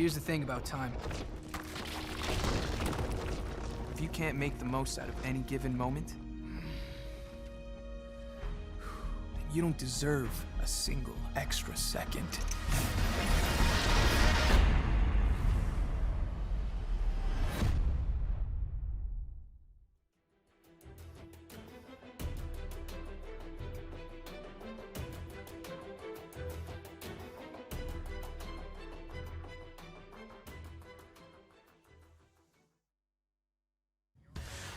Here's the thing about time. If you can't make the most out of any given moment, then you don't deserve a single extra second.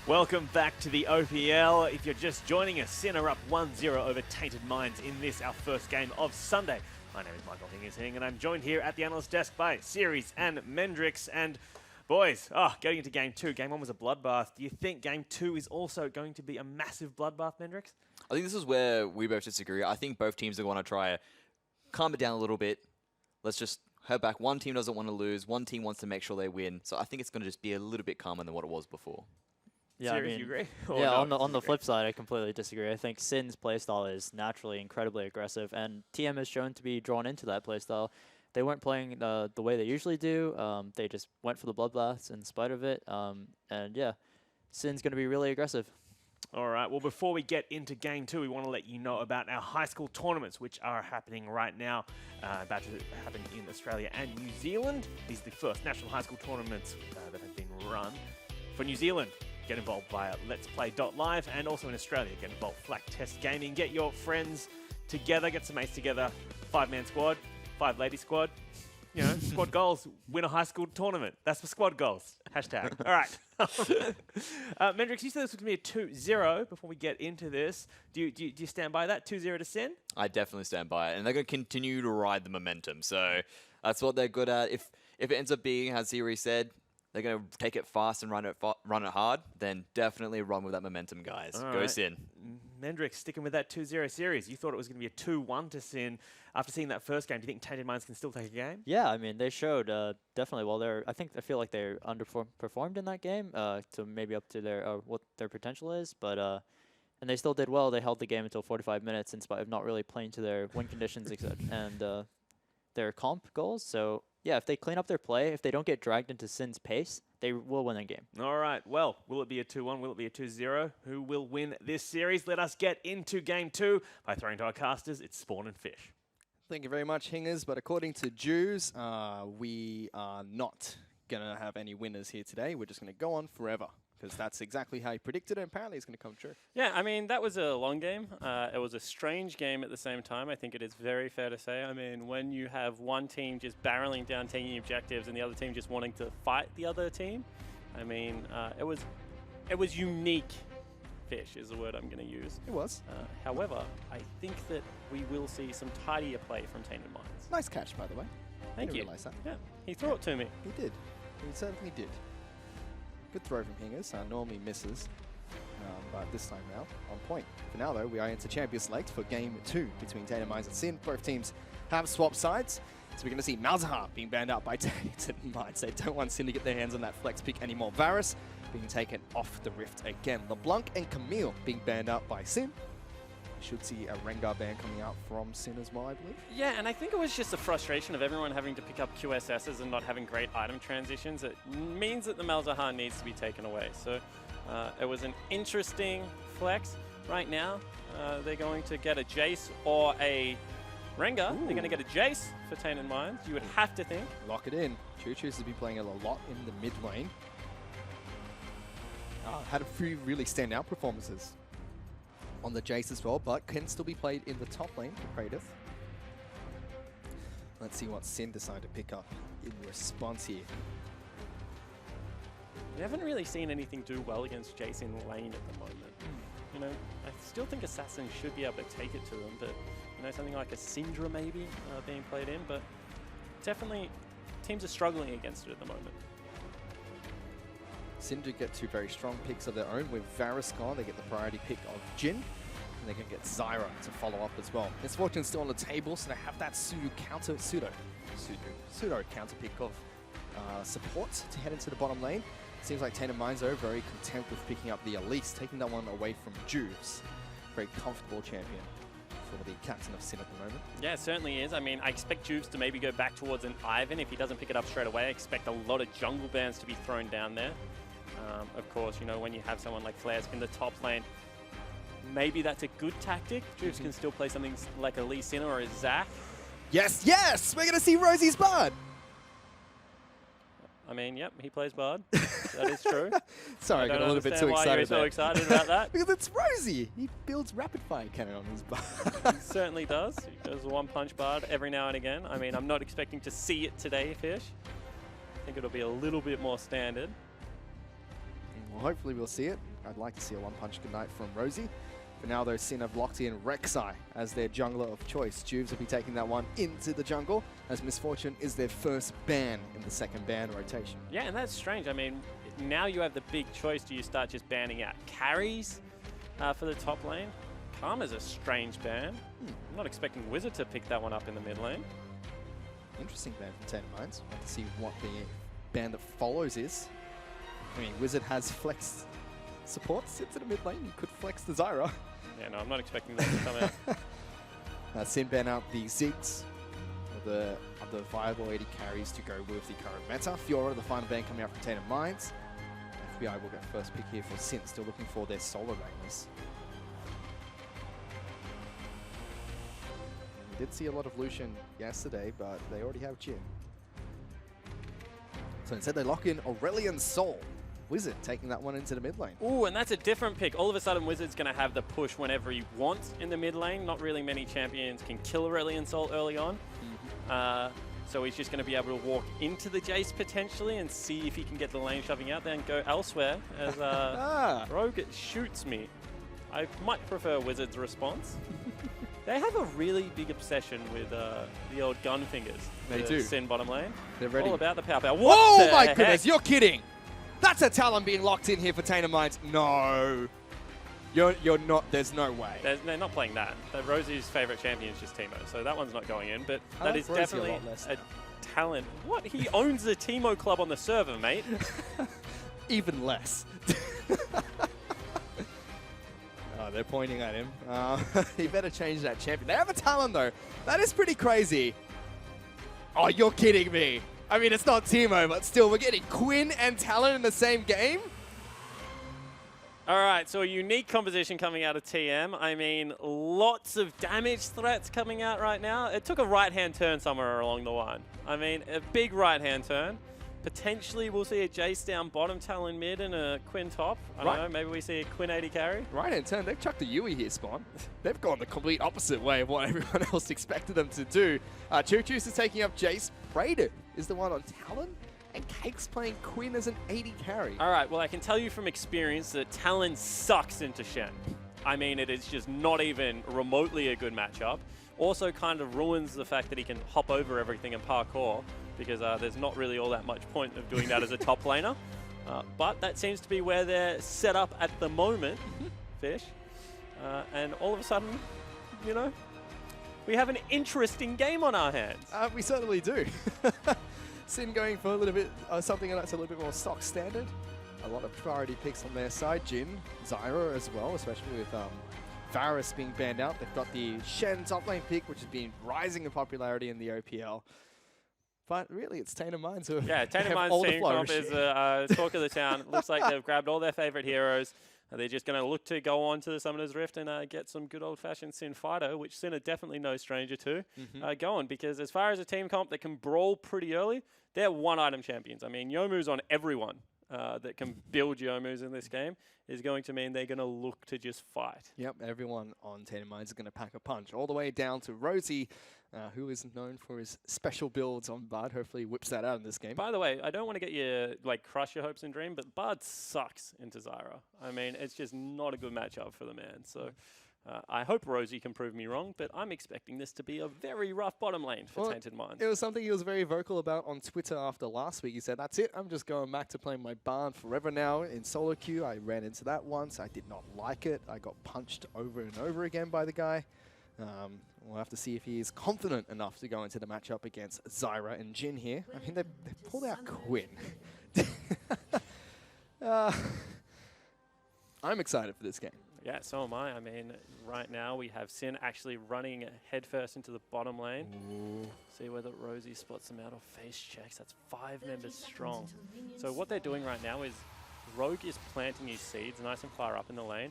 Welcome back to the OPL. If you're just joining us, Sin are up 1-0 over Tainted Minds in this, our first game of Sunday. My name is Michael Hing, and I'm joined here at the analyst desk by Series and Mendrix. And boys, getting into game 2. Game 1 was a bloodbath. Do you think game 2 is also going to be a massive bloodbath, Mendrix? I think this is where we both disagree. I think both teams are going to try to calm it down a little bit. Let's just head back. One team doesn't want to lose. One team wants to make sure they win. So I think it's going to just be a little bit calmer than what it was before. Yeah, Series, I mean, you agree? Yeah, on the flip side, I completely disagree. I think Sin's playstyle is naturally incredibly aggressive, and TM has shown to be drawn into that playstyle. They weren't playing the way they usually do. They just went for the bloodbaths in spite of it. And yeah, Sin's going to be really aggressive. All right, well, before we get into game 2, we want to let you know about our high school tournaments, which are happening right now, about to happen in Australia and New Zealand. These are the first national high school tournaments that have been run. For New Zealand, get involved via Let's Play.live, and also in Australia, get involved Flak Test Gaming. Get your friends together, get some mates together, 5-man squad, 5-lady squad. You know, squad goals, win a high school tournament. That's for squad goals. Hashtag. All right. Mendrix, you said this was going to be a 2-0 before we get into this. Do you stand by that? 2-0 to Sin? I definitely stand by it. And they're going to continue to ride the momentum. So that's what they're good at. If it ends up being, as Ziri said, they're going to take it fast and run it hard, then definitely run with that momentum, guys. All Go right. Sin. Mendrix, sticking with that 2-0 series. You thought it was going to be a 2-1 to Sin. After seeing that first game, do you think Tainted Minds can still take a game? Yeah, I mean, they showed definitely. Well, I feel like they underperformed in that game to maybe up to their what their potential is, but and they still did well. They held the game until 45 minutes in spite of not really playing to their win conditions and their comp goals. So yeah, if they clean up their play, if they don't get dragged into Sin's pace, they will win the game. All right. Well, will it be a 2-1? Will it be a 2-0? Who will win this series? Let us get into game 2 by throwing to our casters. It's Spawn and Fish. Thank you very much, Hingers. But according to Jews, we are not going to have any winners here today. We're just going to go on forever, because that's exactly how he predicted it. And apparently it's going to come true. Yeah, I mean, that was a long game. It was a strange game at the same time. I think it is very fair to say. I mean, when you have one team just barreling down, taking objectives, and the other team just wanting to fight the other team, I mean, it was unique. Fish is the word I'm going to use. It was. However, I think that we will see some tidier play from Tainted Minds. Nice catch, by the way. Thank you. Realize that. Yeah, he threw it to me. He did. He certainly did. Good throw from Hingers. Normally misses, but this time now on point. For now, though, we are into champion select for game 2 between Tainted Minds and Sin. Both teams have swapped sides. So we're going to see Malzahar being banned out by Tainted Minds. They don't want Sin to get their hands on that flex pick anymore. Varus being taken off the Rift again. LeBlanc and Camille being banned out by Sin. Should see a Rengar ban coming out from Sin as well, I believe. Yeah, and I think it was just a frustration of everyone having to pick up QSSs and not having great item transitions. It means that the Malzahar needs to be taken away. So it was an interesting flex. Right now, they're going to get a Jace or a Rengar. Ooh. They're going to get a Jace for Tainted Minds. You would have to think. Lock it in. Choo Choos has been playing it a lot in the mid lane. Had a few really standout performances on the Jace as well, but can still be played in the top lane for Kratos. Let's see what Sin decide to pick up in response here. We haven't really seen anything do well against Jace in lane at the moment. You know, I still think Assassin should be able to take it to them, but you know, something like a Syndra maybe being played in, but definitely teams are struggling against it at the moment. Syndra get two very strong picks of their own. With Varus gone, they get the priority pick of Jhin, and they can get Zyra to follow up as well. Misfortune's still on the table, so they have that pseudo counter pick of support to head into the bottom lane. Seems like Tainted Minds are very content with picking up the Elise, taking that one away from Juves. Very comfortable champion for the captain of Sin at the moment. Yeah, it certainly is. I mean, I expect Juves to maybe go back towards an Ivan. If he doesn't pick it up straight away, I expect a lot of jungle bans to be thrown down there. Of course, you know, when you have someone like Flares in the top lane, maybe that's a good tactic. Juves can still play something like a Lee Sin or a Zac. Yes, yes! We're going to see Rosie's Bard! I mean, yep, he plays Bard. That is true. Sorry, I got a little bit too why excited you're so there. excited about that. Because it's Rosie! He builds rapid fire cannon on his Bard. He certainly does. He goes one punch Bard every now and again. I mean, I'm not expecting to see it today, Fish. I think it'll be a little bit more standard. Well, hopefully we'll see it. I'd like to see a one-punch goodnight from Rosie. For now, though, Sin have locked in Rek'Sai as their jungler of choice. Juves will be taking that one into the jungle, as Misfortune is their first ban in the second ban rotation. Yeah, and that's strange. I mean, now you have the big choice. Do you start just banning out carries for the top lane? Karma's a strange ban. I'm not expecting Wizard to pick that one up in the mid lane. Interesting ban from Tainted Minds. I'd like to see what the ban that follows is. I mean, Wizard has flex support, sits in the mid lane. You could flex the Zyra. Yeah, no, I'm not expecting that to come out. Sin ban out the Ziggs of the viable 80 carries to go with the current meta. Fiora, the final ban coming out from Tainted Minds. FBI will get first pick here for Sin, still looking for their solo laners. We did see a lot of Lucian yesterday, but they already have Jhin. So instead they lock in Aurelion Sol. Wizard taking that one into the mid lane. Ooh, and that's a different pick. All of a sudden, Wizard's going to have the push whenever he wants in the mid lane. Not really many champions can kill Aurelion Sol early on. So he's just going to be able to walk into the Jace potentially and see if he can get the lane shoving out there and go elsewhere as Rogue shoots me. I might prefer Wizard's response. They have a really big obsession with the old gun fingers. They the do. Sin bottom lane. They're ready. All about the power. Oh my goodness, you're kidding! That's a Talon being locked in here for Tainted Minds. No. You're not, there's no way. They're not playing that. Rosie's favorite champion is just Teemo, so that one's not going in, but I that like is Rosie a definitely lot less a now. talent. What? He owns the Teemo club on the server, mate. Even less. Oh, they're pointing at him. He better change that champion. They have a Talon though. That is pretty crazy. Oh, you're kidding me. I mean, it's not Teemo, but still, we're getting Quinn and Talon in the same game? All right, so a unique composition coming out of TM. I mean, lots of damage threats coming out right now. It took a right-hand turn somewhere along the line. I mean, a big right-hand turn. Potentially, we'll see a Jace down bottom, Talon mid, and a Quinn top. I don't know, maybe we see a Quinn 80 carry. Right-hand turn, they've chucked a Yui here, Spawn. They've gone the complete opposite way of what everyone else expected them to do. Choo-Choo's is taking up Jace. Raider is the one on Talon. And Cake's playing Quinn as an 80 carry. All right, well, I can tell you from experience that Talon sucks into Shen. I mean, it is just not even remotely a good matchup. Also kind of ruins the fact that he can hop over everything in parkour, because there's not really all that much point of doing that as a top laner. But that seems to be where they're set up at the moment, Fish. And all of a sudden, you know, we have an interesting game on our hands. We certainly do. Sin going for a little bit, something that's a little bit more stock standard. A lot of priority picks on their side. Jhin, Zyra as well, especially with Varus being banned out. They've got the Shen top lane pick, which has been rising in popularity in the OPL. But really, it's Tainted Minds who Yeah, Tainted Minds team comp is talk of the town. Looks like they've grabbed all their favorite heroes. They're just going to look to go on to the Summoner's Rift and get some good old-fashioned Sin Fighter, which Sin are definitely no stranger to, going. Because as far as a team comp that can brawl pretty early, they're one-item champions. I mean, Youmuu's on everyone that can build Youmuu's in this game is going to mean they're going to look to just fight. Yep, everyone on Tainted Minds is going to pack a punch. All the way down to Rosie, who is known for his special builds on Bard. Hopefully he whips that out in this game. By the way, I don't want to get you, like, crush your hopes and dream, but Bard sucks into Zyra. I mean, it's just not a good matchup for the man. So I hope Rosie can prove me wrong, but I'm expecting this to be a very rough bottom lane for Tainted Minds. It was something he was very vocal about on Twitter after last week. He said, that's it, I'm just going back to playing my Bard forever now in solo queue. I ran into that once. I did not like it. I got punched over and over again by the guy. We'll have to see if he is confident enough to go into the matchup against Zyra and Jhin here. I mean, they pulled out Quinn. I'm excited for this game. Yeah, so am I. I mean, right now we have Sin actually running headfirst into the bottom lane. See whether Rosie spots them out or face checks. That's 5 members strong. So what they're doing right now is Rogue is planting his seeds nice and far up in the lane.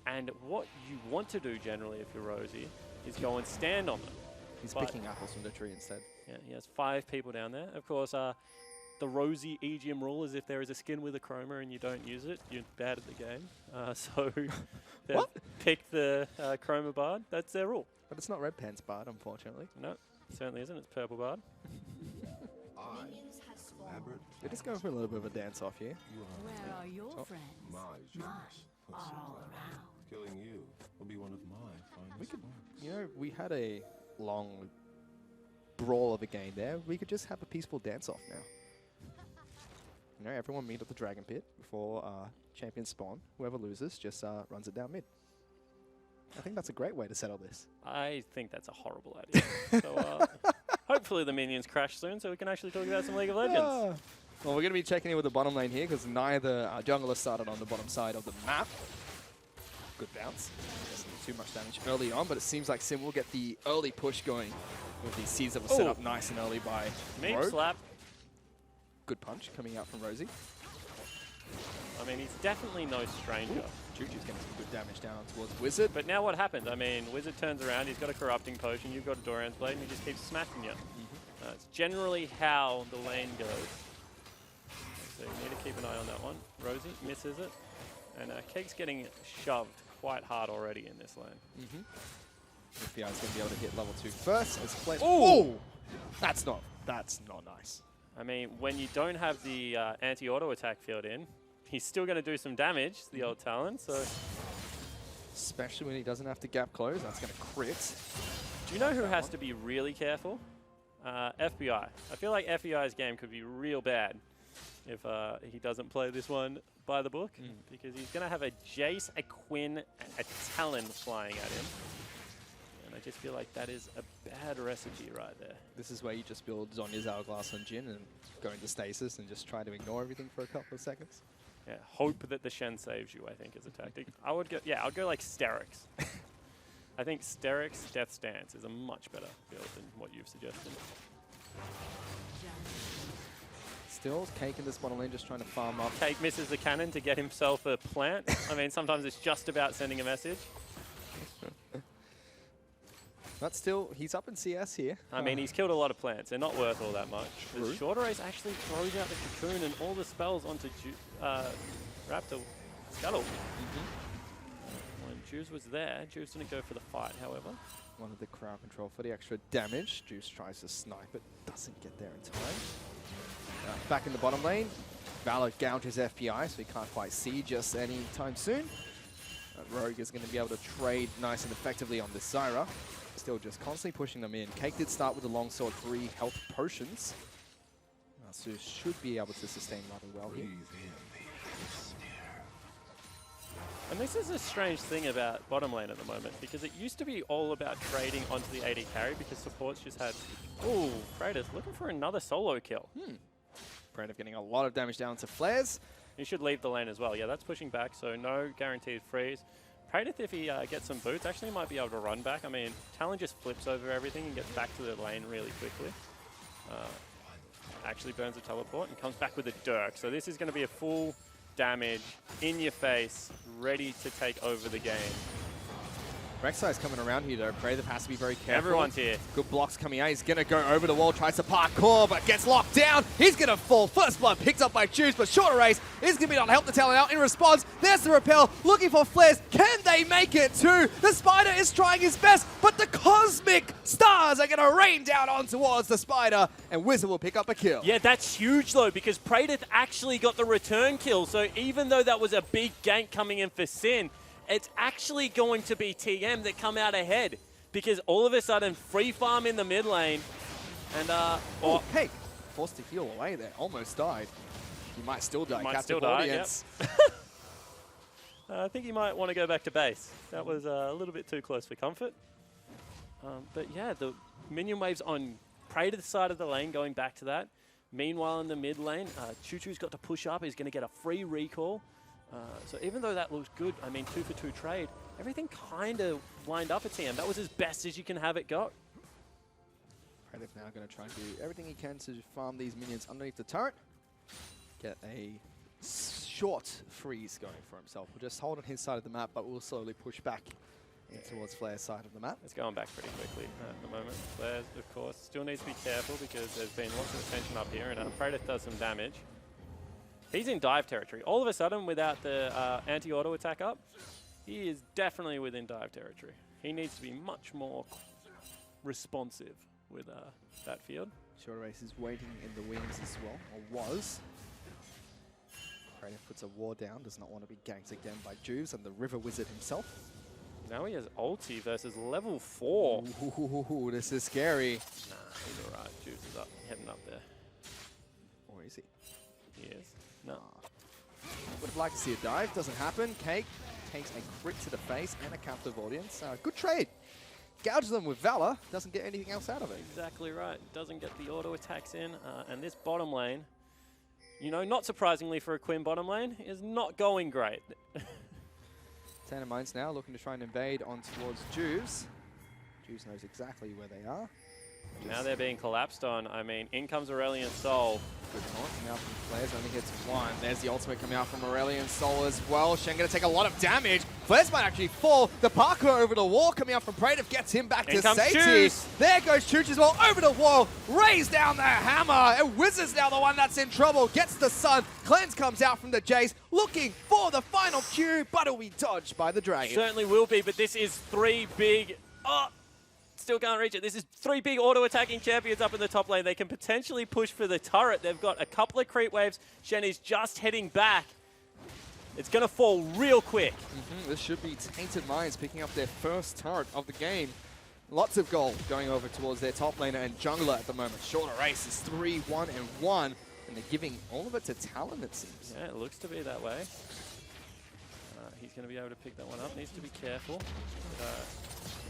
And what you want to do generally if you're Rosie is go and stand on them. He's But- picking apples from the tree instead. Yeah, he has 5 people down there. Of course, the Rosie EGM rule is if there is a skin with a chroma and you don't use it, you're bad at the game. So they've What? picked the chroma bard. That's their rule. But it's not Red Pants Bard, unfortunately. No, certainly isn't. It's purple bard. We're just going for a little bit of a dance off here. Where are your Oh. friends? My Mine genius. are all around. Killing you will be one of my finest We could, works. you know, we had a long brawl of a game there. We could just have a peaceful dance off now. You know, everyone meet at the Dragon Pit before champions spawn. Whoever loses just runs it down mid. I think that's a great way to settle this. I think that's a horrible idea. So hopefully the minions crash soon so we can actually talk about some League of Legends. Yeah. Well, we're going to be checking in with the bottom lane here because neither jungler started on the bottom side of the map. Good bounce. Doesn't do too much damage early on, but it seems like Sim will get the early push going with these seeds that were set Ooh. up nice and early by Meep Rogue. slap. Good punch coming out from Rosie. I mean, he's definitely no stranger. Juju's getting some good damage down towards Wizard. But now what happens? I mean, Wizard turns around, he's got a corrupting potion, you've got a Doran's blade, and he just keeps smacking you. It's generally how the lane goes. So you need to keep an eye on that one. Rosie misses it. And Keg's getting shoved quite hard already in this lane. FBI is going to be able to hit level 2 first. As Flash. Ooh! That's not nice. I mean, when you don't have the anti-auto attack field in, he's still going to do some damage, the old Talon. So Especially when he doesn't have to gap close. That's going to crit. do you know who has to be really careful? FBI. I feel like FBI's game could be real bad if he doesn't play this one by the book, because he's going to have a Jace, a Quinn, and a Talon flying at him. And I just feel like that is a bad recipe right there. This is where you just build Zonya's Hourglass on Jin and go into stasis and just try to ignore everything for a couple of seconds. Yeah, hope that the Shen saves you, I think, is a tactic. I would go, yeah, I'd go like Sterix. I think Sterix Death Stance is a much better build than what you've suggested. Still, Cake in this bottom lane just trying to farm up. Cake misses the cannon to get himself a plant. I mean, sometimes it's just about sending a message. But still, he's up in CS here. I mean, he's killed a lot of plants. They're not worth all that much. True. The Shorter Race actually throws out the cocoon and all the spells onto Raptor Scuttle. When Juice was there, Juice didn't go for the fight, however. Wanted the crowd control for the extra damage. Juice tries to snipe it, doesn't get there in time. Back in the bottom lane, Valor gouges FBI, so he can't quite see just any time soon. Rogue is going to be able to trade nice and effectively on this Zyra. Still just constantly pushing them in. Cake did start with the longsword 3 health potions. So should be able to sustain rather well here. Breathe in the And this is a strange thing about bottom lane at the moment, because it used to be all about trading onto the AD carry, because supports just had... Ooh, Kratos looking for another solo kill. Brand of getting a lot of damage down to flares. You should leave the lane as well. Yeah, that's pushing back, so no guaranteed freeze. Praedyth, if he gets some boots, actually might be able to run back. I mean, Talon just flips over everything and gets back to the lane really quickly. Actually burns a teleport and comes back with a Dirk. So this is going to be a full damage, in your face, ready to take over the game. Rek'Sai's coming around here though. Praedyth has to be very careful. Everyone's here. Good blocks coming out. He's going to go over the wall, tries to parkour, but gets locked down. He's going to fall. First blood picked up by Juice, but Shorter Race is going to be able to help the Talon out in response. There's the repel, looking for flares. Can they make it too? The Spider is trying his best, but the cosmic stars are going to rain down on towards the Spider, and Wizard will pick up a kill. Yeah, that's huge though, because Praedyth actually got the return kill. So even though that was a big gank coming in for Sin, it's actually going to be TM that come out ahead, because all of a sudden free farm in the mid lane, and Oh, hey, forced to heal away there. Almost died. He might still die. Might Captive still die, audience. I think he might want to go back to base. That was a little bit too close for comfort. But yeah, the minion waves on Praedyth's side of the lane going back to that. Meanwhile, in the mid lane, Choo Choo's got to push up. He's going to get a free recall. So even though that looks good, I mean, 2 for 2 trade, everything kind of lined up for TM. That was as best as you can have it go. Predator now going to try and do everything he can to farm these minions underneath the turret. Get a short freeze going for himself. We'll just hold on his side of the map, but we'll slowly push back in towards Flair's side of the map. It's going back pretty quickly at the moment. Flair, of course, still needs to be careful because there's been lots of attention up here, and Predator does some damage. He's in dive territory. All of a sudden, without the anti-auto attack up, he is definitely within dive territory. He needs to be much more responsive with that field. Short Race is waiting in the wings as well, or was. Predator puts a ward down, does not want to be ganked again by Juves and the River Wizard himself. Now he has ulti versus level 4. Ooh, this is scary. Nah, he's alright. Juice is up, heading up there. Or is he? He is. No. Would have liked to see a dive, doesn't happen. Cake takes a crit to the face and a captive audience. Good trade. Gouges them with Valor, doesn't get anything else out of it. Exactly right. Doesn't get the auto attacks in. And this bottom lane, you know, not surprisingly for a Quinn bottom lane, is not going great. Tainted Minds now looking to try and invade on towards Juves. Juves knows exactly where they are. Now they're being collapsed on. I mean, in comes Aurelion Sol. Good taunt coming out from Flares, only hits one. There's the ultimate coming out from Aurelion Sol as well. Shen going to take a lot of damage. Flares might actually fall. The parkour over the wall coming out from Praetor gets him back to safety. Choose. There goes Chooch as well over the wall. Raise down the hammer. And Wizard's now the one that's in trouble. Gets the sun. Cleanse comes out from the Jace, looking for the final Q, but it'll be dodged by the Dragon. Certainly will be, but this is 3 big... Oh! Still can't reach it. This is 3 big auto-attacking champions up in the top lane. They can potentially push for the turret. They've got a couple of creep waves. Shen is just heading back. It's going to fall real quick. This should be Tainted Minds picking up their first turret of the game. Lots of gold going over towards their top laner and jungler at the moment. Shorter race is 3-1-1, and they're giving all of it to Talon, it seems. Yeah, it looks to be that way. He's going to be able to pick that one up. Needs to be careful.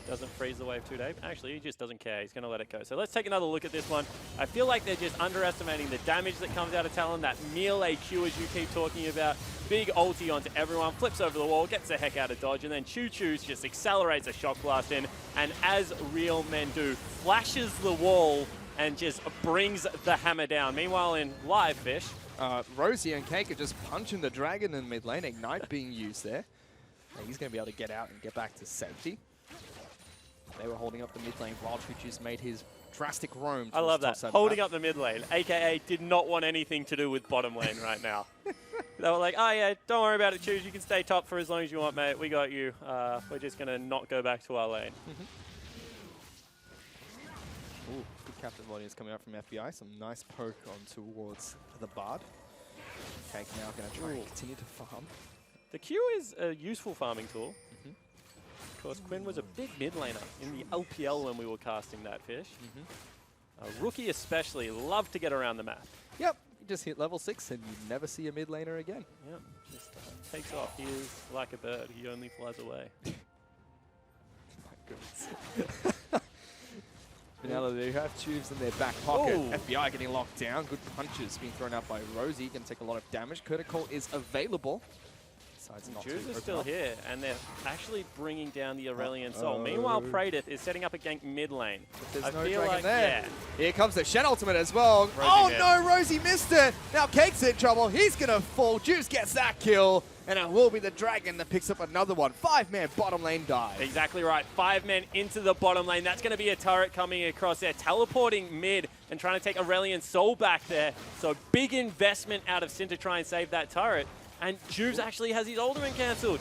Doesn't freeze the wave too deep. Actually, he just doesn't care. He's going to let it go. So let's take another look at this one. I feel like they're just underestimating the damage that comes out of Talon. That melee Q, as you keep talking about. Big ulti onto everyone. Flips over the wall. Gets the heck out of dodge. And then Choo Choo's just accelerates a shock blast in. And as real men do, flashes the wall and just brings the hammer down. Meanwhile, in live fish, Rosie and Cake are just punching the dragon in mid lane. Ignite being used there. And he's going to be able to get out and get back to safety. They were holding up the mid lane while Chuchu's made his drastic roam. I love that. Holding up the mid lane, a.k.a. did not want anything to do with bottom lane right now. They were like, oh yeah, don't worry about it, Choose. You can stay top for as long as you want, mate. We got you. We're just going to not go back to our lane. Ooh, good captain audience coming out from FBI. Some nice poke on towards the Bard. Cake now going to try and continue to farm. The Q is a useful farming tool. Of course, Quinn was a big mid laner in the LPL when we were casting that fish. A rookie especially loved to get around the map. Yep, you just hit level 6 and you never see a mid laner again. Yep, just takes off. He is like a bird. He only flies away. My goodness. But now that they have tubes in their back pocket, Ooh. FBI getting locked down. Good punches being thrown out by Rosie. Going to take a lot of damage. Critical is available. Juice is still here, and they're actually bringing down the Aurelion Sol. Meanwhile, Praedith is setting up a gank mid lane. There's I no feel dragon like, there. yeah. Here comes the Shen ultimate as well. Rosie missed. No, Rosie missed it. Now Cake's in trouble. He's going to fall. Juice gets that kill, and it will be the dragon that picks up another one. 5-man bottom lane dive. Exactly right. 5 men into the bottom lane. That's going to be a turret coming across there, teleporting mid and trying to take Aurelion Sol back there. So big investment out of Sin to try and save that turret. And Juves actually has his ultimate cancelled.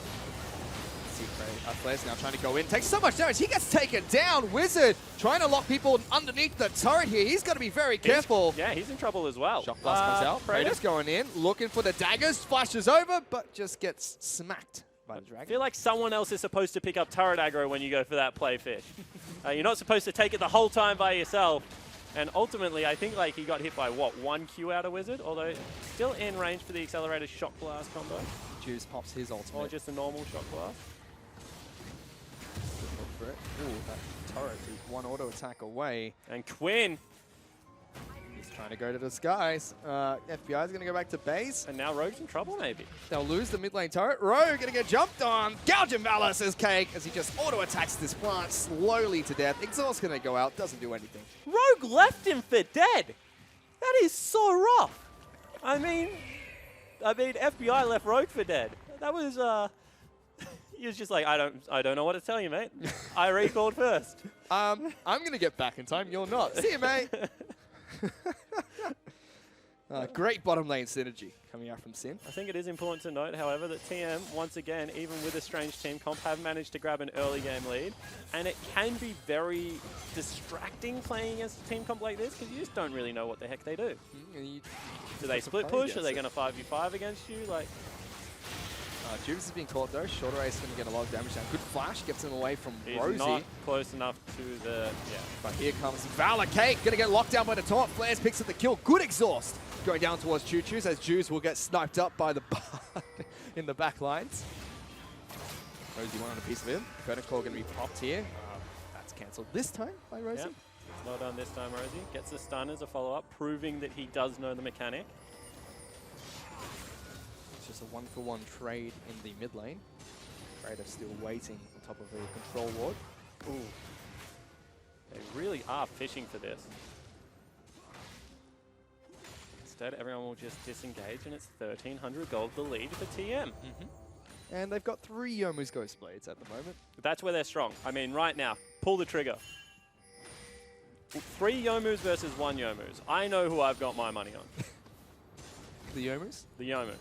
Flair's now trying to go in. Takes so much damage. He gets taken down. Wizard trying to lock people underneath the turret here. He's got to be very careful. He's in trouble as well. Shock blast comes out. Praetor's going in, looking for the daggers. Flashes over, but just gets smacked by the dragon. I feel like someone else is supposed to pick up turret aggro when you go for that play fish. You're not supposed to take it the whole time by yourself. And ultimately, I think like he got hit by, what, 1 Q out of Wizard? Although still in range for the accelerated shock blast combo. Juice pops his ultimate. Or just a normal shock blast. Look for it. Ooh, that turret is 1 auto attack away. And Quinn He's trying to go to the skies. FBI is going to go back to base. And now Rogue's in trouble, maybe. They'll lose the mid lane turret. Rogue going to get jumped on. Gouging Valor, says Cake, as he just auto-attacks this plant slowly to death. Exhaust going to go out. Doesn't do anything. Rogue left him for dead. That is so rough. I mean, FBI left Rogue for dead. That was, he was just like, I don't know what to tell you, mate. I recalled first. I'm going to get back in time. You're not. See you, mate. Great bottom lane synergy coming out from Sin. I think it is important to note, however, that TM, once again, even with a strange team comp, have managed to grab an early game lead. And it can be very distracting playing against a team comp like this, because you just don't really know what the heck they do. Do they split push? Are they going to 5v5 against you? Like, Jubes is being caught though. Shorter Ace going to get a lot of damage down. Good flash, gets him away from he's Rosie. not close enough to the, But here comes Valor. Cake going to get locked down by the taunt. Flares picks up the kill. Good exhaust going down towards Choo Choo's as Juice will get sniped up by the Bard in the back lines. Rosie wanted a piece of him. Curtain Call going to be popped here. That's cancelled this time by Rosie. Yep. Well done this time, Rosie. Gets the stun as a follow-up, proving that he does know the mechanic. It's just a one-for-one trade in the mid lane. Trader still waiting on top of a control ward. Ooh. They really are fishing for this. Instead, everyone will just disengage, and it's 1,300 gold the lead for TM. And they've got 3 Yomu's Ghost Blades at the moment. That's where they're strong. I mean, right now, pull the trigger. 3 Yomus versus 1 Yomus. I know who I've got my money on. The Yomu's? The Yomus.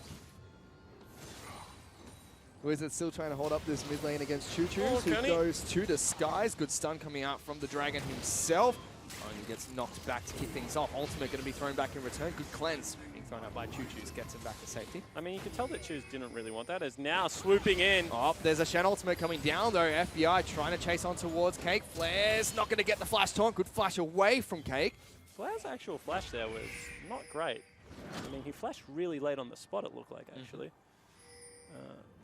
Wizard still trying to hold up this mid lane against Choo Choo's, Oh, who can he? goes to the skies. Good stun coming out from the Dragon himself. Only gets knocked back to keep things off. Ultimate going to be thrown back in return. Good cleanse being thrown out by Choo Choo's. Gets him back to safety. I mean, you can tell that Choose didn't really want that. As now swooping in. Oh, there's a Shen ultimate coming down though. FBI trying to chase on towards Cake. Flares not going to get the flash taunt. Good flash away from Cake. Flair's actual flash there was not great. I mean, he flashed really late on the spot, it looked like, actually.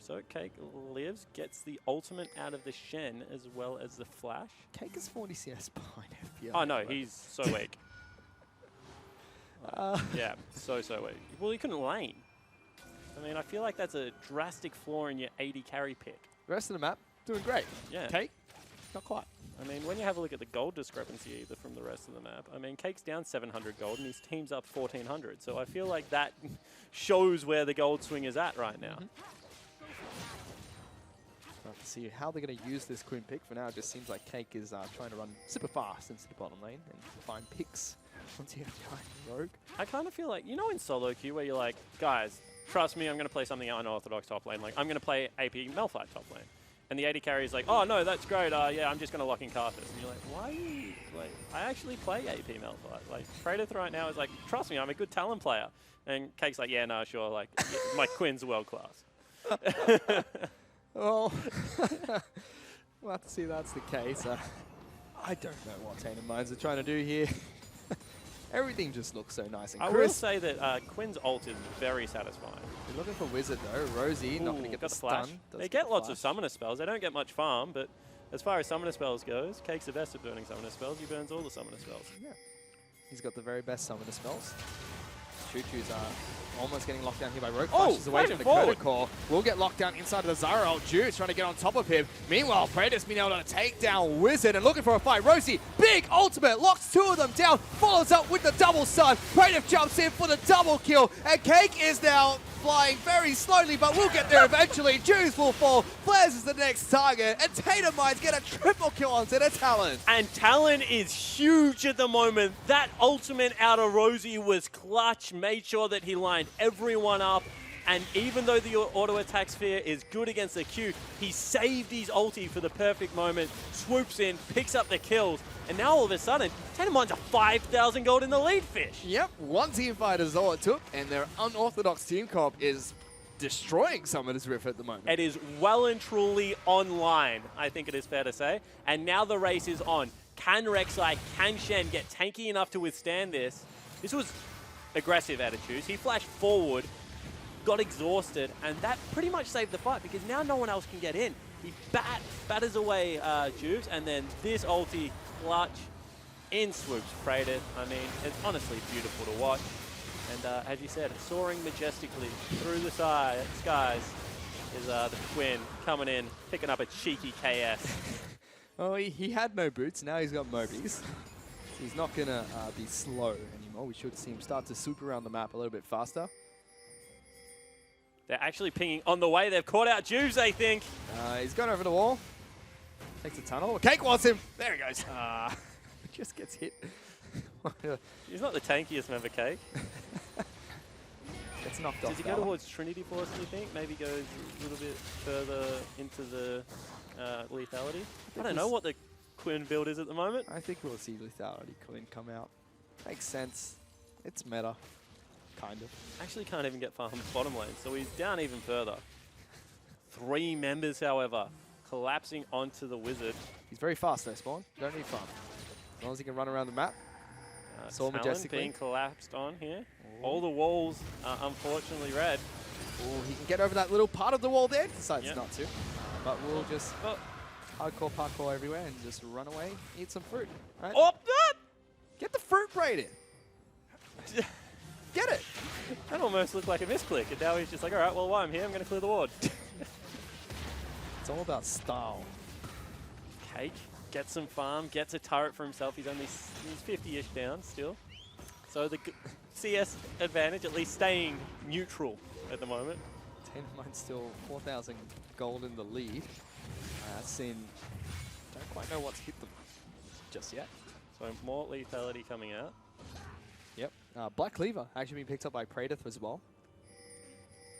So Cake lives, gets the ultimate out of the Shen as well as the flash. Cake is 40 CS behind FBI. Oh no, he's so weak. Yeah, so weak. Well, he couldn't lane. I mean, I feel like that's a drastic flaw in your 80 carry pick. The rest of the map, doing great. Yeah. Cake, not quite. I mean, when you have a look at the gold discrepancy either from the rest of the map, I mean, Cake's down 700 gold and his team's up 1,400. So I feel like that shows where the gold swing is at right now. We'll have to see how they're going to use this Queen pick. For now, it just seems like Cake is trying to run super fast into the bottom lane and find picks once you have behind Rogue. I kind of feel like, you know in solo queue where you're like, guys, trust me, I'm going to play something unorthodox top lane. Like, I'm going to play AP Malphite top lane. And the 80 carry is like, oh no, that's great, yeah, I'm just going to lock in Karthus. And you're like, why are you, like, I actually play AP Malphite. Like, Predator right now is like, trust me, I'm a good talent player. And Cake's like, yeah, no, sure, like, yeah, my Quinn's world class. Well, we'll have to see if that's the case. I don't know what Tainted Minds are trying to do here. Everything just looks so nice and I crisp. will say that Quinn's ult is very satisfying. You're looking for Wizard though. Rosie not going to get got the a flash. stun. Does They get lots the of summoner spells. They don't get much farm, but as far as summoner spells goes, Cake's the best at burning summoner spells. He burns all the summoner spells. Yeah. He's got the very best summoner spells. Choo Choo's almost getting locked down here by Rogue. Flashes away from the Curtain Call. Will get locked down inside of the Zara ult. Jude's trying to get on top of him. Meanwhile, Predator's been able to take down Wizard and looking for a fight. Rosie, big ultimate, locks 2 of them down, follows up with the double stun. Predator jumps in for the double kill, and Cake is now flying very slowly, but we'll get there eventually. Juice will fall. Flares is the next target, and Tainted Minds get a triple kill onto the Talon. And Talon is huge at the moment. That ultimate out of Rosie was clutch, made sure that he lined everyone up. And even though the auto attack sphere is good against the Q, he saved his ulti for the perfect moment, swoops in, picks up the kills, and now all of a sudden, Tainted Minds are 5,000 gold in the lead, Fish. Yep, one team fight is all it took, and their unorthodox team comp is destroying Summoner's Rift at the moment. It is well and truly online, I think it is fair to say. And now the race is on. Can Rek'Sai, can Shen get tanky enough to withstand this? This was aggressive attitudes. He flashed forward, got exhausted, and that pretty much saved the fight because now no one else can get in. He batters away Jubes, and then this ulti clutch. in swoops Prated. I mean, it's honestly beautiful to watch. And as you said, soaring majestically through the skies is the Quinn coming in, picking up a cheeky KS. Oh, he had no boots. Now he's got Mobies. So he's not going to be slow anymore. We should see him start to swoop around the map a little bit faster. They're actually pinging on the way. They've caught out Juves, they think. He's gone over the wall. Takes a tunnel. Cake wants him. There he goes. Just gets hit. He's not the tankiest member, Cake. Gets knocked off. Does he go towards Trinity Force, do you think? Maybe goes a little bit further into the lethality? I don't know what the Quinn build is at the moment. I think we'll see lethality Quinn come out. Makes sense. It's meta. Kind of. Actually can't even get far from the bottom lane, so he's down even further. 3 members, however, collapsing onto the Wizard. He's very fast though, Spawn. Don't need farm. As long as he can run around the map. Soar Talon majestically. being collapsed on here. All the walls are unfortunately red. Oh, he can get over that little part of the wall there. Decides Yep. not to. But we'll just Oh, hardcore parkour everywhere and just run away, eat some fruit. Right? oh Get the fruit braid in. Get it. that almost looked like a misclick, and now he's just like, all right, well, while I'm here, I'm going to clear the ward. It's all about style. Cake gets some farm, gets a turret for himself. He's 50-ish down still. So the CS advantage, at least staying neutral at the moment. Tainted still 4,000 gold in the lead. Sin don't quite know what's hit them just yet. So more lethality coming out. Yep. Black Cleaver actually being picked up by Pradith as well.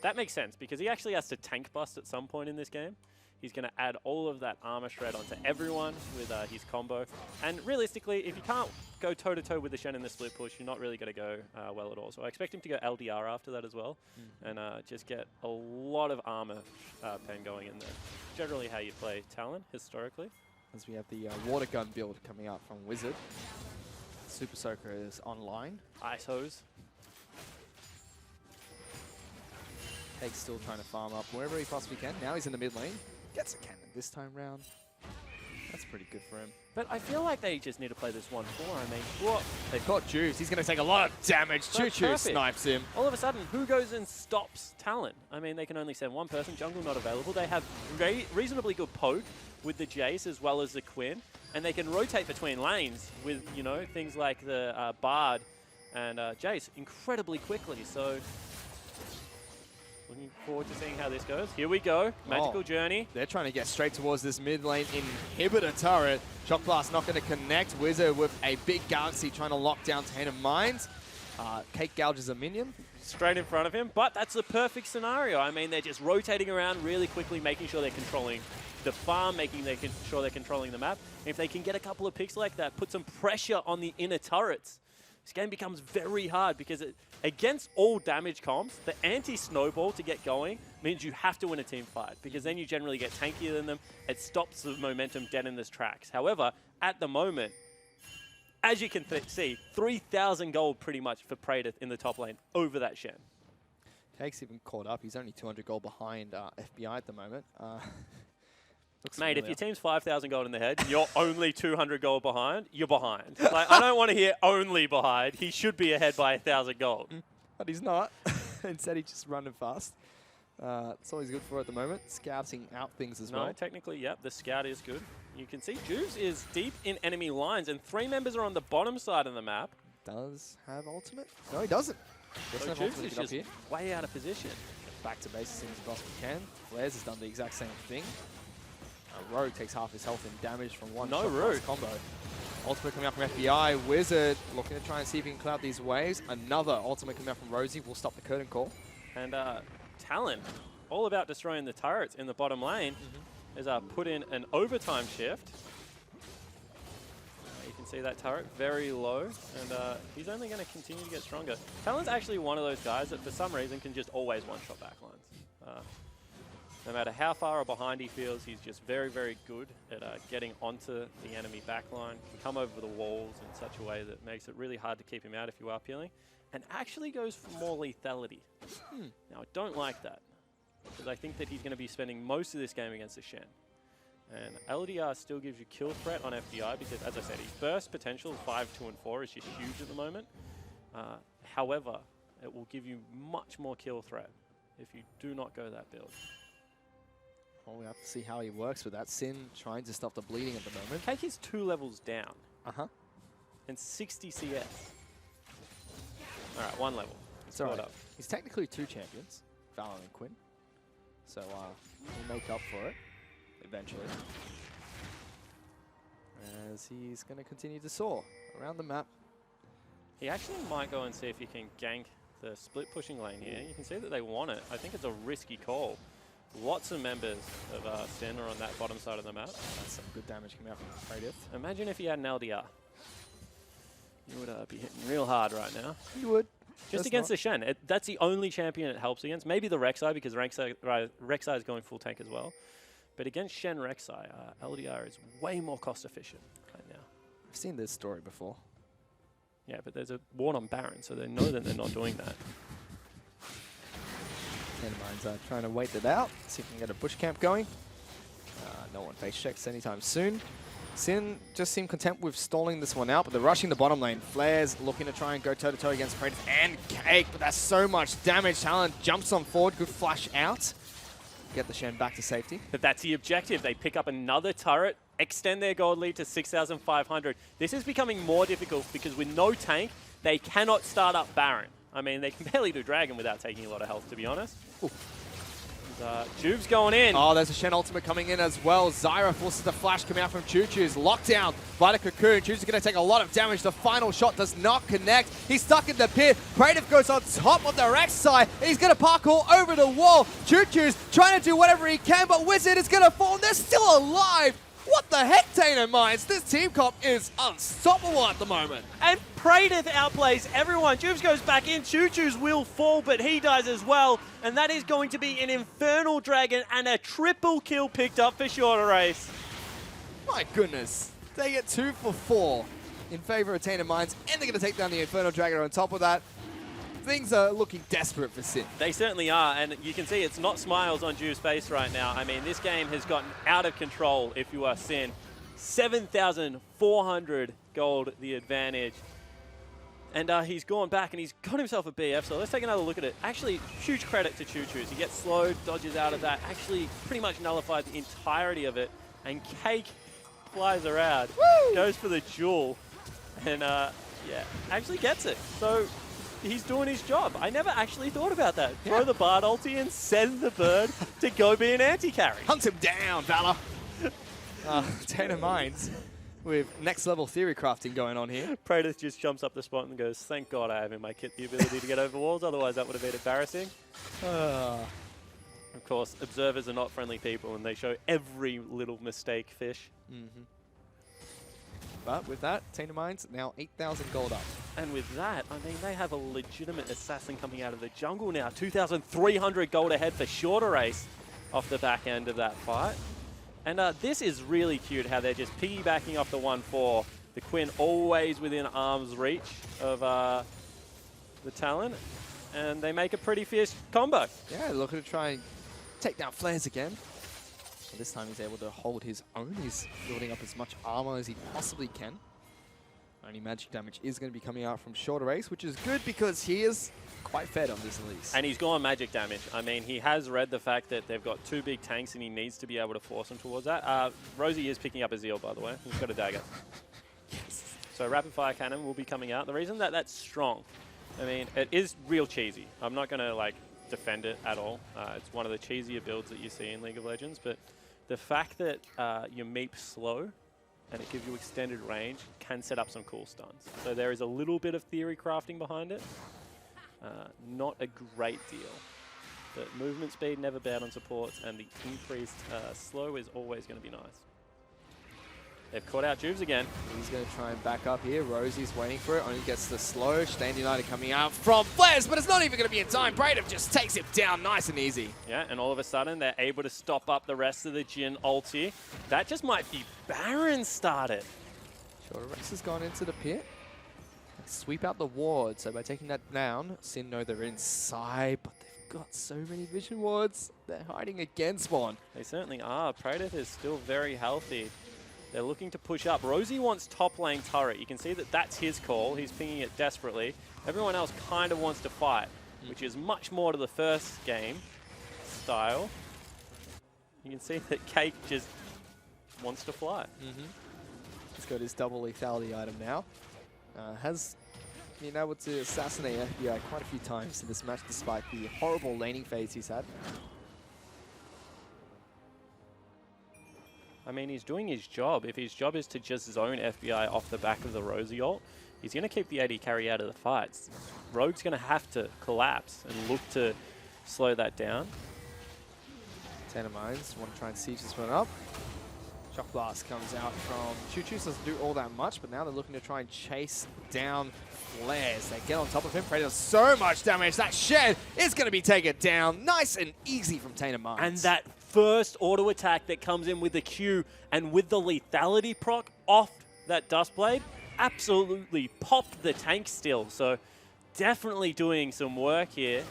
That makes sense because he actually has to tank bust at some point in this game. He's going to add all of that armor shred onto everyone with his combo. And realistically, if you can't go toe-to-toe with the Shen in the split push, you're not really going to go well at all. So I expect him to go LDR after that as well and just get a lot of armor pen going in there. Generally how you play Talon historically. As we have the water gun build coming out from Wizard. Super Soaker is online. ISOs. Cake's still trying to farm up wherever he possibly can. Now he's in the mid lane. Gets a cannon this time round. That's pretty good for him. But I feel like they just need to play this 1-4. I mean, what? They've got Juice. He's going to take a lot of damage. Choo Choo perfect. snipes him. All of a sudden, who goes and stops Talon? I mean, they can only send one person. Jungle not available. They have reasonably good poke with the Jace as well as the Quinn. And they can rotate between lanes with, you know, things like the Bard and Jace incredibly quickly. So looking forward to seeing how this goes. Here we go. Magical Journey. They're trying to get straight towards this mid lane inhibitor turret. Shock Blast not going to connect. Wizard with a big Galaxy trying to lock down Tainted Minds. Cake gouges a minion. Straight in front of him, but that's the perfect scenario. I mean, they're just rotating around really quickly, making sure they're controlling the farm, making sure they're controlling the map. And if they can get a couple of picks like that, put some pressure on the inner turrets, this game becomes very hard because against all damage comps, the anti-snowball to get going means you have to win a team fight because then you generally get tankier than them. It stops the momentum dead in its tracks. However, at the moment, as you can see, 3,000 gold pretty much for Pradith in the top lane over that Shen. Cake's even caught up. He's only 200 gold behind FBI at the moment. Mate, if your team's 5,000 gold in the head, you're only 200 gold behind, you're behind. Like, I don't want to hear only behind. He should be ahead by 1,000 gold. But he's not. Instead, he's just running fast. That's all he's good for at the moment. Scouting out things as well. No, technically, yep, the scout is good. You can see Juves is deep in enemy lines, and 3 members are on the bottom side of the map. Does have ultimate? No, he doesn't. So Doesn't have Juves ultimate is to get up just here. way out of position. Back to base as soon as he possibly can. Flares has done the exact same thing. Rogue takes half his health in damage from one No shot Rogue. plus combo. Ultimate coming out from FBI. Wizard looking to try and see if he can clear out these waves. Another ultimate coming out from Rosie will stop the curtain call. And Talon, all about destroying the turrets in the bottom lane, is put in an overtime shift. You can see that turret very low, and he's only going to continue to get stronger. Talon's actually one of those guys that for some reason can just always one-shot backlines. No matter how far or behind he feels, he's just very, very good at getting onto the enemy backline, can come over the walls in such a way that makes it really hard to keep him out if you are peeling, and actually goes for more lethality. Now, I don't like that, because I think that he's going to be spending most of this game against the Shen. And LDR still gives you kill threat on FDI because, as I said, his burst potential 5, 2, and 4 is just huge at the moment. However, it will give you much more kill threat if you do not go that build. Well, we have to see how he works with that. Sin trying to stop the bleeding at the moment. Cake is 2 levels down Uh-huh. and 60 CS. All right, 1 level. It's all right. Caught up. He's technically 2 champions, Valor and Quinn. So he'll make up for it eventually. As he's going to continue to soar around the map. He actually might go and see if he can gank the split pushing lane here. You can see that they want it. I think it's a risky call. Lots of members of Sin are on that bottom side of the map. That's some good damage coming out from Praedyth. Imagine if he had an LDR. You would be hitting real hard right now. He would. Just against the Shen. That's the only champion it helps against. Maybe the Rek'Sai, because Rek'Sai is going full tank as well. But against Shen Rek'Sai, LDR is way more cost efficient right now. I've seen this story before. Yeah, but there's a ward on Baron, so they know that they're not doing that. Minds are trying to wait it out, see if we can get a bush camp going. No one face checks anytime soon. Sin just seem content with stalling this one out, but they're rushing the bottom lane. Flares looking to try and go toe-to-toe against Praedyth and Cake, but that's so much damage. Talon jumps on forward, good flash out. Get the Shen back to safety. But that's the objective. They pick up another turret, extend their gold lead to 6,500. This is becoming more difficult because with no tank, they cannot start up Baron. I mean, they can barely do Dragon without taking a lot of health, to be honest. Juve's going in. Oh, there's a Shen ultimate coming in as well. Zyra forces the flash coming out from Choo Choo's. Lockdown by the Cocoon. Choo's going to take a lot of damage. The final shot does not connect. He's stuck in the pit. Praedyth goes on top of the Rek'Sai. He's going to parkour over the wall. Choo Choo's trying to do whatever he can, but Wizard is going to fall. They're still alive. What the heck, Tainted Minds? This team comp is unstoppable at the moment. And Praedyth outplays everyone. Juves goes back in. Choo Choo's will fall, but he dies as well. And that is going to be an Infernal Dragon and a triple kill picked up for Shorter Race. My goodness. They get 2 for 4 in favor of Tainted Minds, and they're going to take down the Infernal Dragon on top of that. Things are looking desperate for Sin. They certainly are, and you can see it's not smiles on Juve's face right now. I mean, this game has gotten out of control if you are Sin. 7,400 gold, the advantage. And he's gone back and he's got himself a BF, so let's take another look at it. Actually, huge credit to Choo Choo's. He gets slowed, dodges out of that, actually pretty much nullified the entirety of it. And Cake flies around, goes for the jewel, and yeah, actually gets it. So he's doing his job. I never actually thought about that. Yeah. Throw the Bard ulti and send the bird to go be an anti-carry. Hunt him down, Valor. Tainted Minds with next level theory crafting going on here. Praedyth just jumps up the spot and goes, thank God I have in my kit the ability to get over walls, otherwise that would have been embarrassing. Of course, observers are not friendly people and they show every little mistake fish. But with that, Tainted Minds now 8,000 gold up. And with that, I mean, they have a legitimate assassin coming out of the jungle now. 2,300 gold ahead for Shorter Race off the back end of that fight. And this is really cute how they're just piggybacking off the 1-4. The Quinn always within arm's reach of the Talon. And they make a pretty fierce combo. Yeah, looking to try and take down Flares again. But this time he's able to hold his own. He's building up as much armor as he possibly can. Only magic damage is going to be coming out from Shorter Race, which is good because he is quite fed on this Elise. And he's gone magic damage. I mean, he has read the fact that they've got 2 big tanks and he needs to be able to force them towards that. Rosie is picking up a Zeal, by the way. He's got a dagger. Yes. So Rapid Fire Cannon will be coming out. The reason that that's strong, I mean, it is real cheesy. I'm not going to, like, defend it at all. It's one of the cheesier builds that you see in League of Legends. But the fact that your Meep slow and it gives you extended range can set up some cool stuns. So there is a little bit of theory crafting behind it. Not a great deal. But movement speed never bad on supports, and the increased slow is always going to be nice. They've caught out Juves again. He's going to try and back up here. Rosie's waiting for it. Only gets the slow. Stand United coming out from Flares, but it's not even going to be in time. Praedyth just takes him down nice and easy. Yeah, and all of a sudden they're able to stop up the rest of the Jhin ulti. That just might be Baron started. Shorter Race has gone into the pit. Sweep out the ward. So by taking that down, Sin know they're inside, but they've got so many vision wards. They're hiding again, Spawn. They certainly are. Praedyth is still very healthy. They're looking to push up. Rosie wants top lane turret. You can see that that's his call. He's pinging it desperately. Everyone else kind of wants to fight, which is much more to the first game style. You can see that Cake just wants to fly. He's got his double lethality item now. Has been able to assassinate FBI quite a few times in this match, despite the horrible laning phase he's had. I mean, he's doing his job. If his job is to just zone FBI off the back of the Rosie ult, he's going to keep the AD carry out of the fights. Rogue's going to have to collapse and look to slow that down. Tainted Minds want to try and siege this one up. Shock Blast comes out from Choo Choo, doesn't do all that much, but now they're looking to try and chase down Flares. They get on top of him. Prey does so much damage. That shed is going to be taken down. Nice and easy from Tainted Minds. And that first auto attack that comes in with the Q and with the lethality proc off that Dustblade absolutely popped the tank still. So definitely doing some work here.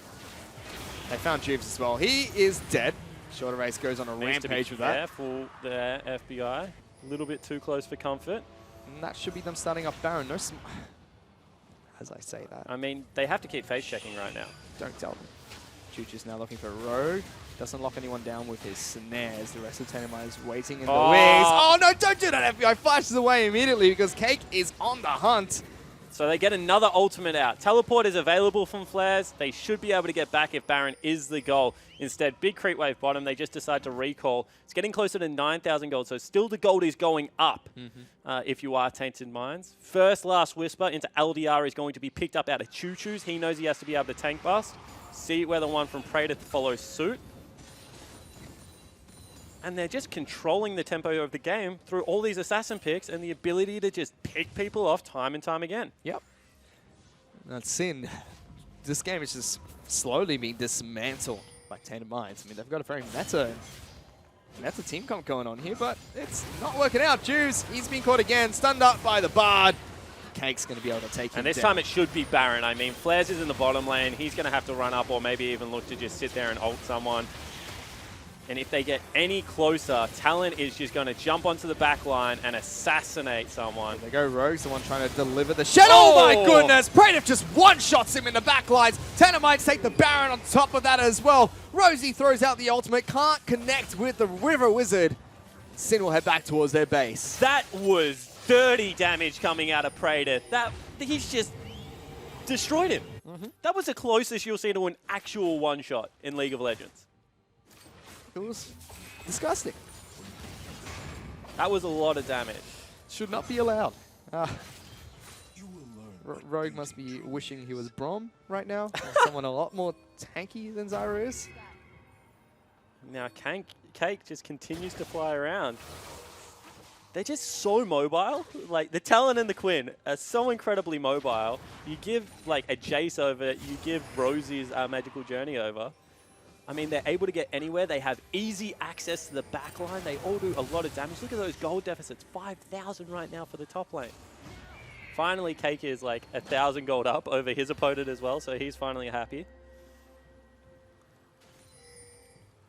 They found Jeeves as well. He is dead. Shorter Race goes on a Needs to be rampage with that. careful there, FBI. A little bit too close for comfort. And that should be them starting up Baron. No as I say that. I mean, they have to keep face checking right now. Don't tell them. Choo Choo's now looking for Rogue. Doesn't lock anyone down with his snares. The rest of Tainted Minds waiting in the wings. Oh no, don't do that, FBI. Flashes away immediately because Cake is on the hunt. So they get another ultimate out. Teleport is available from Flares. They should be able to get back if Baron is the goal. Instead, big creep wave bottom. They just decide to recall. It's getting closer to 9,000 gold, so still the gold is going up if you are Tainted Minds. First Last Whisper into LDR is going to be picked up out of Choo Choo's. He knows he has to be able to tank bust. See whether one from Praedyth follows suit. And they're just controlling the tempo of the game through all these assassin picks and the ability to just pick people off time and time again. Yep. That's Sin. This game is just slowly being dismantled by Tainted Minds. I mean, they've got a very meta team comp going on here, but it's not working out. Juice, he's been caught again, stunned up by the Bard. Cake's going to be able to take him And this down. time it should be Baron. I mean, Flares is in the bottom lane. He's going to have to run up or maybe even look to just sit there and ult someone. And if they get any closer, Talon is just going to jump onto the back line and assassinate someone. There go Rogue's the one trying to deliver the shed. Oh my goodness! Praedyth just one-shots him in the back lines. Tainted Minds take the Baron on top of that as well. Rosie throws out the ultimate, can't connect with the River Wizard. Sin will head back towards their base. That was dirty damage coming out of Praedyth. He's just destroyed him. That was the closest you'll see to an actual one-shot in League of Legends. It was disgusting. That was a lot of damage. Should not be allowed. You will learn. Rogue must be wishing he was Brom right now. Someone a lot more tanky than Zyra is. Now Cake just continues to fly around. They're just so mobile. Like, the Talon and the Quinn are so incredibly mobile. You give, like, a Jace over, you give Rosie's Magical Journey over. I mean, they're able to get anywhere. They have easy access to the back line. They all do a lot of damage. Look at those gold deficits. 5,000 right now for the top lane. Finally, Cake is like 1,000 gold up over his opponent as well, so he's finally happy.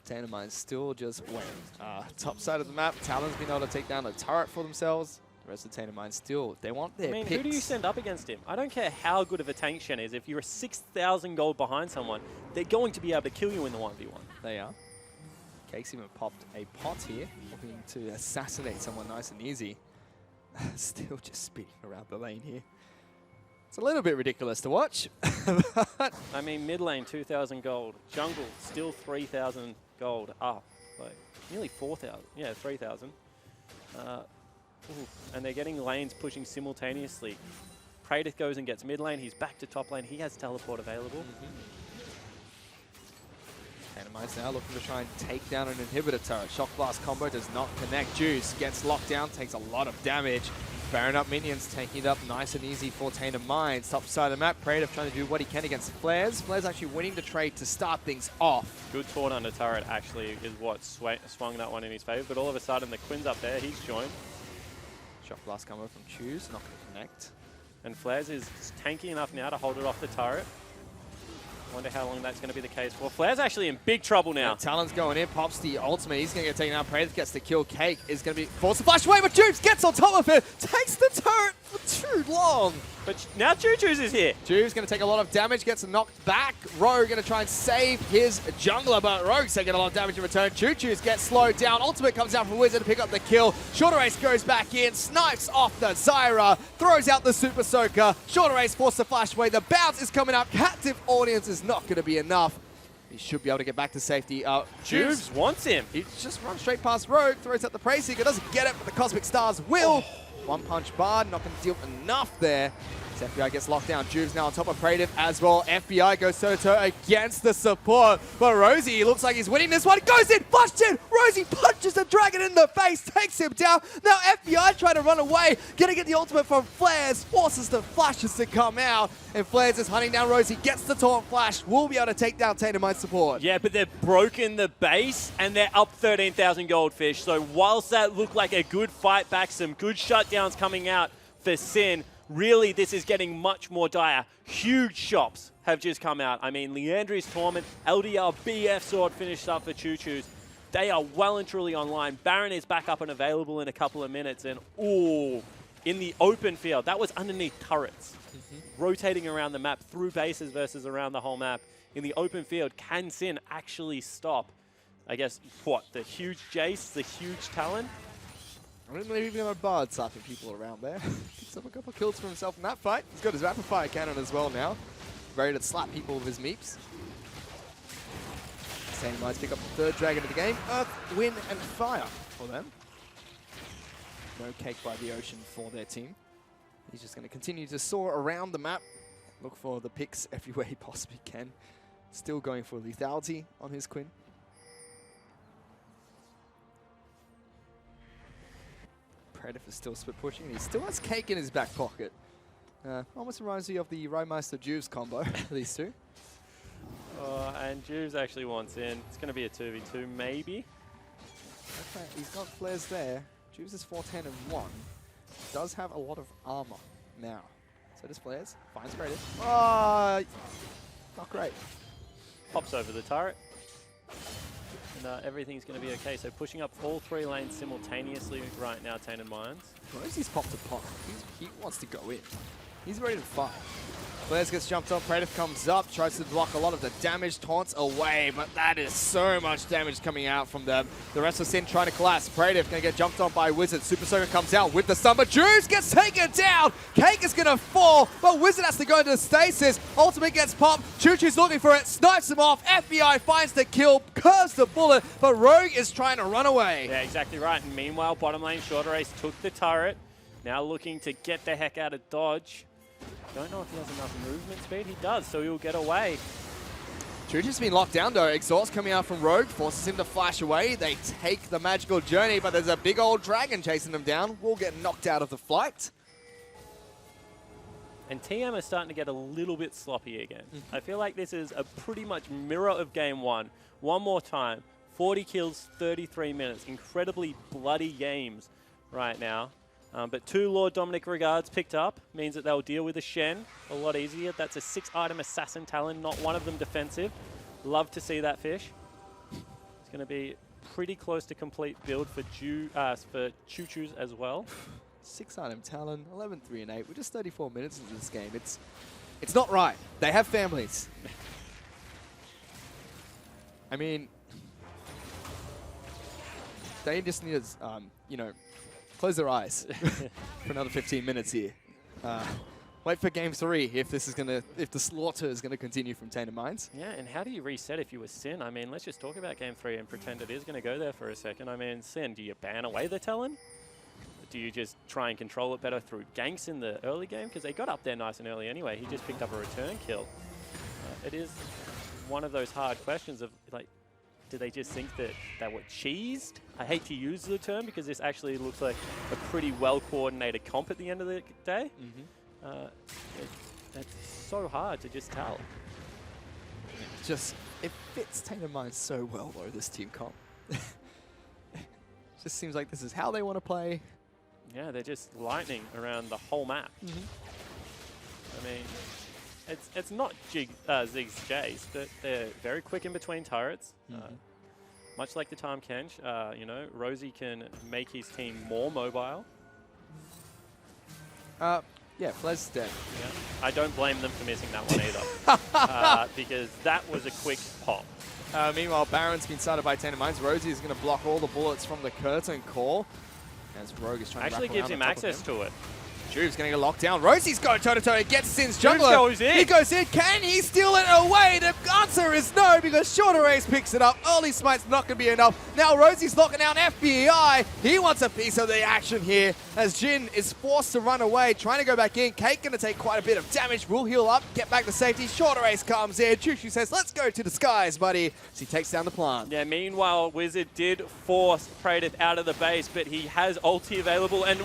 Tainted Minds still just went. Top side of the map, Talon's been able to take down a turret for themselves. The rest of Tainted Minds still, they want their I mean, picks. who do you send up against him? I don't care how good of a tank Shen is. If you're 6,000 gold behind someone, they're going to be able to kill you in the 1v1. They are. Cake's even popped a pot here, looking to assassinate someone nice and easy. Still just speeding around the lane here. It's a little bit ridiculous to watch. I mean, mid lane, 2,000 gold. Jungle, still 3,000 gold up. Like, nearly 4,000. Yeah, 3,000. And they're getting lanes pushing simultaneously. Praedyth goes and gets mid lane. He's back to top lane. He has teleport available. Tainted Minds now looking to try and take down an inhibitor turret. Shock Blast combo does not connect. Juice gets locked down, takes a lot of damage. Baron up minions, taking it up nice and easy for Tainted Minds. Top side of the map, Praedyth trying to do what he can against Flares. Flares actually winning the trade to start things off. Good taunt under turret actually is what swung that one in his favor. But all of a sudden, the Quinn's up there. He's joined. Shock Blast combo from Choose, not going to connect. And Flares is tanky enough now to hold it off the turret. Wonder how long that's going to be the case for. Flair's actually in big trouble now. And Talon's going in, pops the ultimate. He's going to get taken out. Praetor gets the kill. Cake is going to be forced to flash away, but Jubes gets on top of it. Takes the turret for too long. But now Choo Choo's is here. Jubes going to take a lot of damage, gets knocked back. Rogue going to try and save his jungler, but Rogue's taking a lot of damage in return. Choo Choo's gets slowed down. Ultimate comes out from Wizard to pick up the kill. Shorter Ace goes back in, snipes off the Zyra, throws out the Super Soaker. Shorter Ace forced to flash away. The bounce is coming up. Captive Audience is not going to be enough. He should be able to get back to safety. Jubes wants him. He just runs straight past Rogue, throws out the Prey Seeker, doesn't get it, but the Cosmic Stars will. One punch Bard, not going to deal enough there. As FBI gets locked down. Jubes now on top of Praetor as well. FBI goes toe-to-toe against the support. But Rosie looks like he's winning this one. Goes in, flushed in. Rosie punches the dragon in the face, takes him down. Now FBI trying to run away. Gonna get the ultimate from Flares, forces the flashes to come out. And Flares is hunting down Rosie, gets the taunt flash. Will be able to take down Tainted Mind support. Yeah, but they've broken the base and they're up 13,000 goldfish. So whilst that looked like a good fight back, some good shutdowns coming out for Sin, really this is getting much more dire. Huge shops have just come out. I mean, Leandri's Torment, LDR BF Sword finished up for Choo Choo's. They are well and truly online. Baron is back up and available in a couple of minutes. And, ooh, in the open field, that was underneath turrets. Rotating around the map through bases versus around the whole map. In the open field, can Sin actually stop, I guess, what, the huge Jace, the huge Talon? I don't believe even a Bard slapping people around there. Picks up a couple kills for himself in that fight. He's got his rapid fire cannon as well now. Ready to slap people with his meeps. Tainted Minds pick up the third dragon of the game. Earth, Wind, and Fire for them. No cake by the ocean for their team. He's just going to continue to soar around the map. Look for the picks everywhere he possibly can. Still going for lethality on his Quinn. Predator is still split pushing. He still has cake in his back pocket. Almost reminds me of the Rymeister Juves combo, these two. And Juves actually wants in. It's going to be a 2v2 maybe. Okay, he's got flares there. Juves is 410 and 1. Does have a lot of armor now. So does flares. Finds Predator. Not great. Pops over the turret. And everything's going to be okay. So pushing up all three lanes simultaneously right now, Tainted Minds. Rosie's popped a pop. He wants to go in. He's ready to fight. Flares gets jumped on. Predator comes up, tries to block a lot of the damage, taunts away, but that is so much damage coming out from them. The rest of Sin trying to collapse. Predator going to get jumped on by Wizard. Super Soaker comes out with the stun, but Juice gets taken down. Cake is going to fall, but Wizard has to go into the stasis. Ultimate gets popped. Choo Choo's looking for it, snipes him off. FBI finds the kill, curves the bullet, but Rogue is trying to run away. Yeah, exactly right. And meanwhile, bottom lane, Shorter Ace took the turret. Now looking to get the heck out of dodge. Don't know if he has enough movement speed. He does, so he'll get away. Choo-Choo's been locked down though. Exhaust coming out from Rogue, forces him to flash away. They take the magical journey, but there's a big old dragon chasing them down. Will get knocked out of the flight. And TM is starting to get a little bit sloppy again. I feel like this is a pretty much mirror of game one. One more time. 40 kills, 33 minutes. Incredibly bloody games right now. But 2 Lord Dominic Regards picked up. Means that they'll deal with a Shen a lot easier. That's a 6-item Assassin Talon, not one of them defensive. Love to see that fish. It's going to be pretty close to complete build for Choo Choo's as well. 6-item Talon, 11, 3, and 8. We're just 34 minutes into this game. It's not right. They have families. I mean, they just need to, you know, close their eyes for another 15 minutes here. Wait for game 3 if the slaughter is gonna continue from Tainted Minds. Yeah, and how do you reset if you were Sin? I mean, let's just talk about game 3 and pretend it is gonna go there for a second. I mean, Sin, do you ban away the Talon? Do you just try and control it better through ganks in the early game? Because they got up there nice and early anyway. He just picked up a return kill. It is one of those hard questions of, like, do they just think that they were cheesed? I hate to use the term because this actually looks like a pretty well-coordinated comp at the end of the day. It's so hard to just tell. It fits Tainted Minds so well though, this team comp. Just seems like this is how they want to play. Yeah, they're just lightning around the whole map. I mean, it's not Zig's Jace, but they're very quick in between turrets. Much like the Tahm Kench, you know, Rosie can make his team more mobile. Yeah, Flez dead. Yeah. I don't blame them for missing that one either, because that was a quick pop. Meanwhile, Baron's been started by Tainted Minds. Rosie is going to block all the bullets from the curtain call. As Rogue is trying Actually to gives him access to it. Juve's going to get locked down. Rosie's going toe-to-toe against Sin's Juve jungler. goes in. He goes in. Can he steal it away? The answer is no, because Shorter Ace picks it up. Early smite's not going to be enough. Now Rosie's locking down FBI. He wants a piece of the action here as Jin is forced to run away, trying to go back in. Kate going to take quite a bit of damage. Will heal up, get back to safety. Shorter Ace comes in. Chushu says, let's go to the skies, buddy. As he takes down the plant. Yeah, meanwhile, Wizard did force Praedyth out of the base, but he has ulti available, and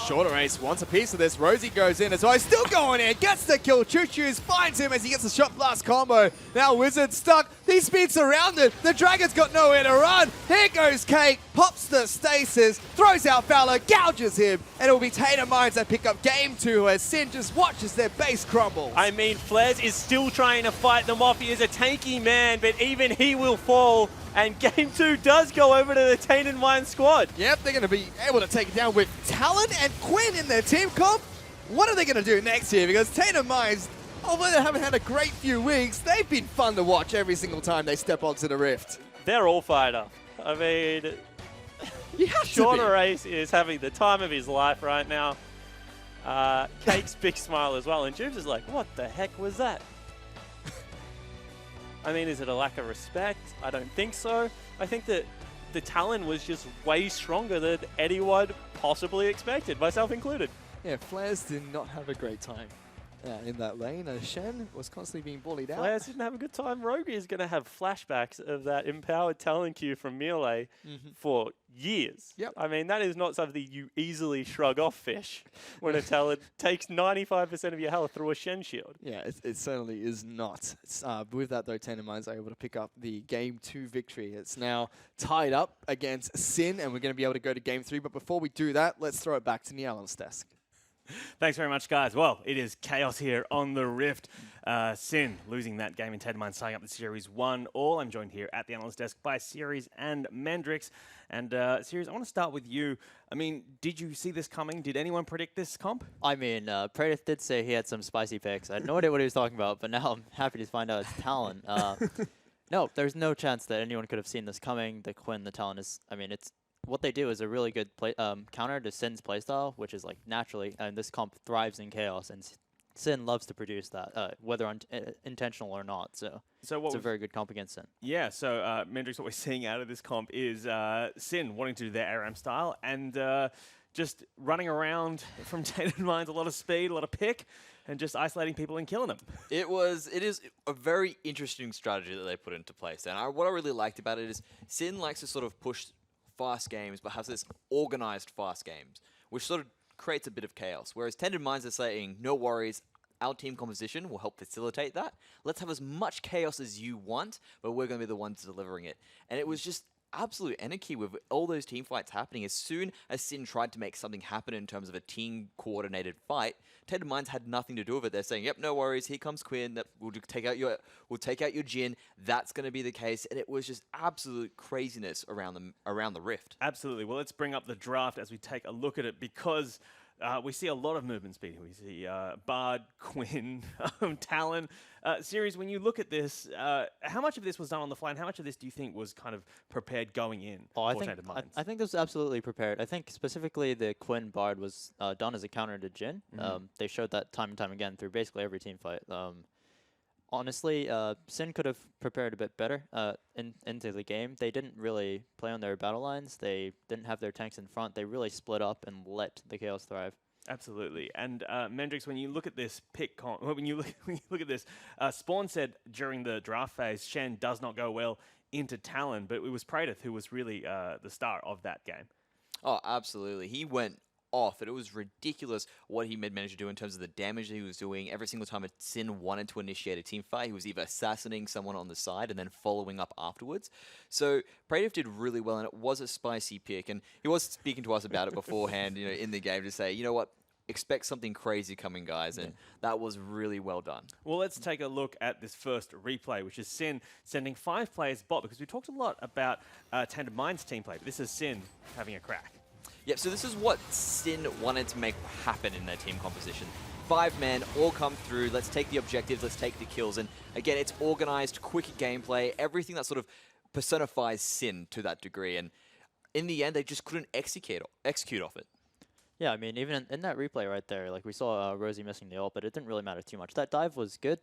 Shorter Ace wants a piece of this. Rosie goes in as well. He's still going in. Gets the kill. Choo-Choo's finds him as he gets the shot blast combo. Now Wizard stuck. He speeds around it. The Dragon's got nowhere to run. Here goes Cake. Pops the stasis. Throws out Fowler. Gouges him. And it will be Tainted Minds that pick up game 2 as Sin just watches their base crumble. I mean, Flez is still trying to fight them off. He is a tanky man, but even he will fall. And game 2 does go over to the Tainted Minds squad. Yep, they're going to be able to take it down with Talon and Quinn in their team comp. What are they going to do next year? Because Tainted Minds, although they haven't had a great few weeks, they've been fun to watch every single time they step onto the Rift. They're all fired up. I mean, You have Shorter Ace is having the time of his life right now. Cake's big smile as well. And Juves is like, what the heck was that? I mean, is it a lack of respect? I don't think so. I think that the Talon was just way stronger than anyone possibly expected, myself included. Yeah, Flares did not have a great time in that lane. Shen was constantly being bullied out. Players didn't have a good time. Rogue is going to have flashbacks of that empowered Talon queue from Melee for years. Yep. I mean, that is not something you easily shrug off, Fish, when a Talon takes 95% of your health through a Shen shield. Yeah, it certainly is not. With that, though, Tainted Minds are able to pick up the Game 2 victory. It's now tied up against Sin, and we're going to be able to go to Game 3. But before we do that, let's throw it back to Nialan's desk. Thanks very much, guys. Well, it is chaos here on the Rift. Sin losing that game in Tainted Minds, tying up the Series 1-all. I'm joined here at the analyst desk by Series and Mendrix. And Series, I want to start with you. I mean, did you see this coming? Did anyone predict this comp? I mean, Praedyth did say he had some spicy picks. I had no idea what he was talking about, but now I'm happy to find out it's Talon. No, there's no chance that anyone could have seen this coming. The Quinn, the Talon is, I mean, it's what they do is a really good counter to Sin's playstyle, which is like naturally, and this comp thrives in chaos, and Sin loves to produce that, whether intentional or not. So it's a very good comp against Sin. Yeah, so Mendrix, what we're seeing out of this comp is Sin wanting to do their ARAM style and just running around from Tainted Minds, a lot of speed, a lot of pick, and just isolating people and killing them. It is a very interesting strategy that they put into place. And what I really liked about it is Sin likes to sort of push fast games, but has this organized fast games, which sort of creates a bit of chaos. Whereas Tainted Minds are saying, no worries, our team composition will help facilitate that. Let's have as much chaos as you want, but we're going to be the ones delivering it. And it was just absolute anarchy with all those team fights happening. As soon as Sin tried to make something happen in terms of a team-coordinated fight, Tainted Minds had nothing to do with it. They're saying, yep, no worries, here comes Quinn, we'll take out your Jin, that's going to be the case. And it was just absolute craziness around the Rift. Absolutely. Well, let's bring up the draft as we take a look at it, because we see a lot of movement speed. We see Bard, Quinn, Talon. Series, when you look at this, how much of this was done on the fly, and how much of this do you think was kind of prepared going in for Tainted Minds? I think this was absolutely prepared. I think specifically the Quinn Bard was done as a counter to Jin. They showed that time and time again through basically every team fight. Honestly, Sin could have prepared a bit better into the game. They didn't really play on their battle lines. They didn't have their tanks in front. They really split up and let the chaos thrive. Absolutely. And Mendrix, when you look at this when you look at this, Spawn said during the draft phase, Shen does not go well into Talon, but it was Praedyth who was really the star of that game. Oh, absolutely. He went off, and it was ridiculous what he managed to do in terms of the damage that he was doing. Every single time a Sin wanted to initiate a team fight, he was either assassinating someone on the side and then following up afterwards. So Praedyth did really well, and it was a spicy pick, and he was speaking to us about it beforehand, in the game to say, you know what, expect something crazy coming, guys, and that was really well done. Well, let's take a look at this first replay, which is Sin sending 5 players bot, because we talked a lot about Tainted Mind's team play, but this is Sin having a crack. Yep, so this is what Sin wanted to make happen in their team composition. 5 men all come through, let's take the objectives, let's take the kills, and again, it's organized, quick gameplay, everything that sort of personifies Sin to that degree, and in the end, they just couldn't execute off it. Yeah, I mean, even in that replay right there, like we saw Rosie missing the ult, but it didn't really matter too much. That dive was good.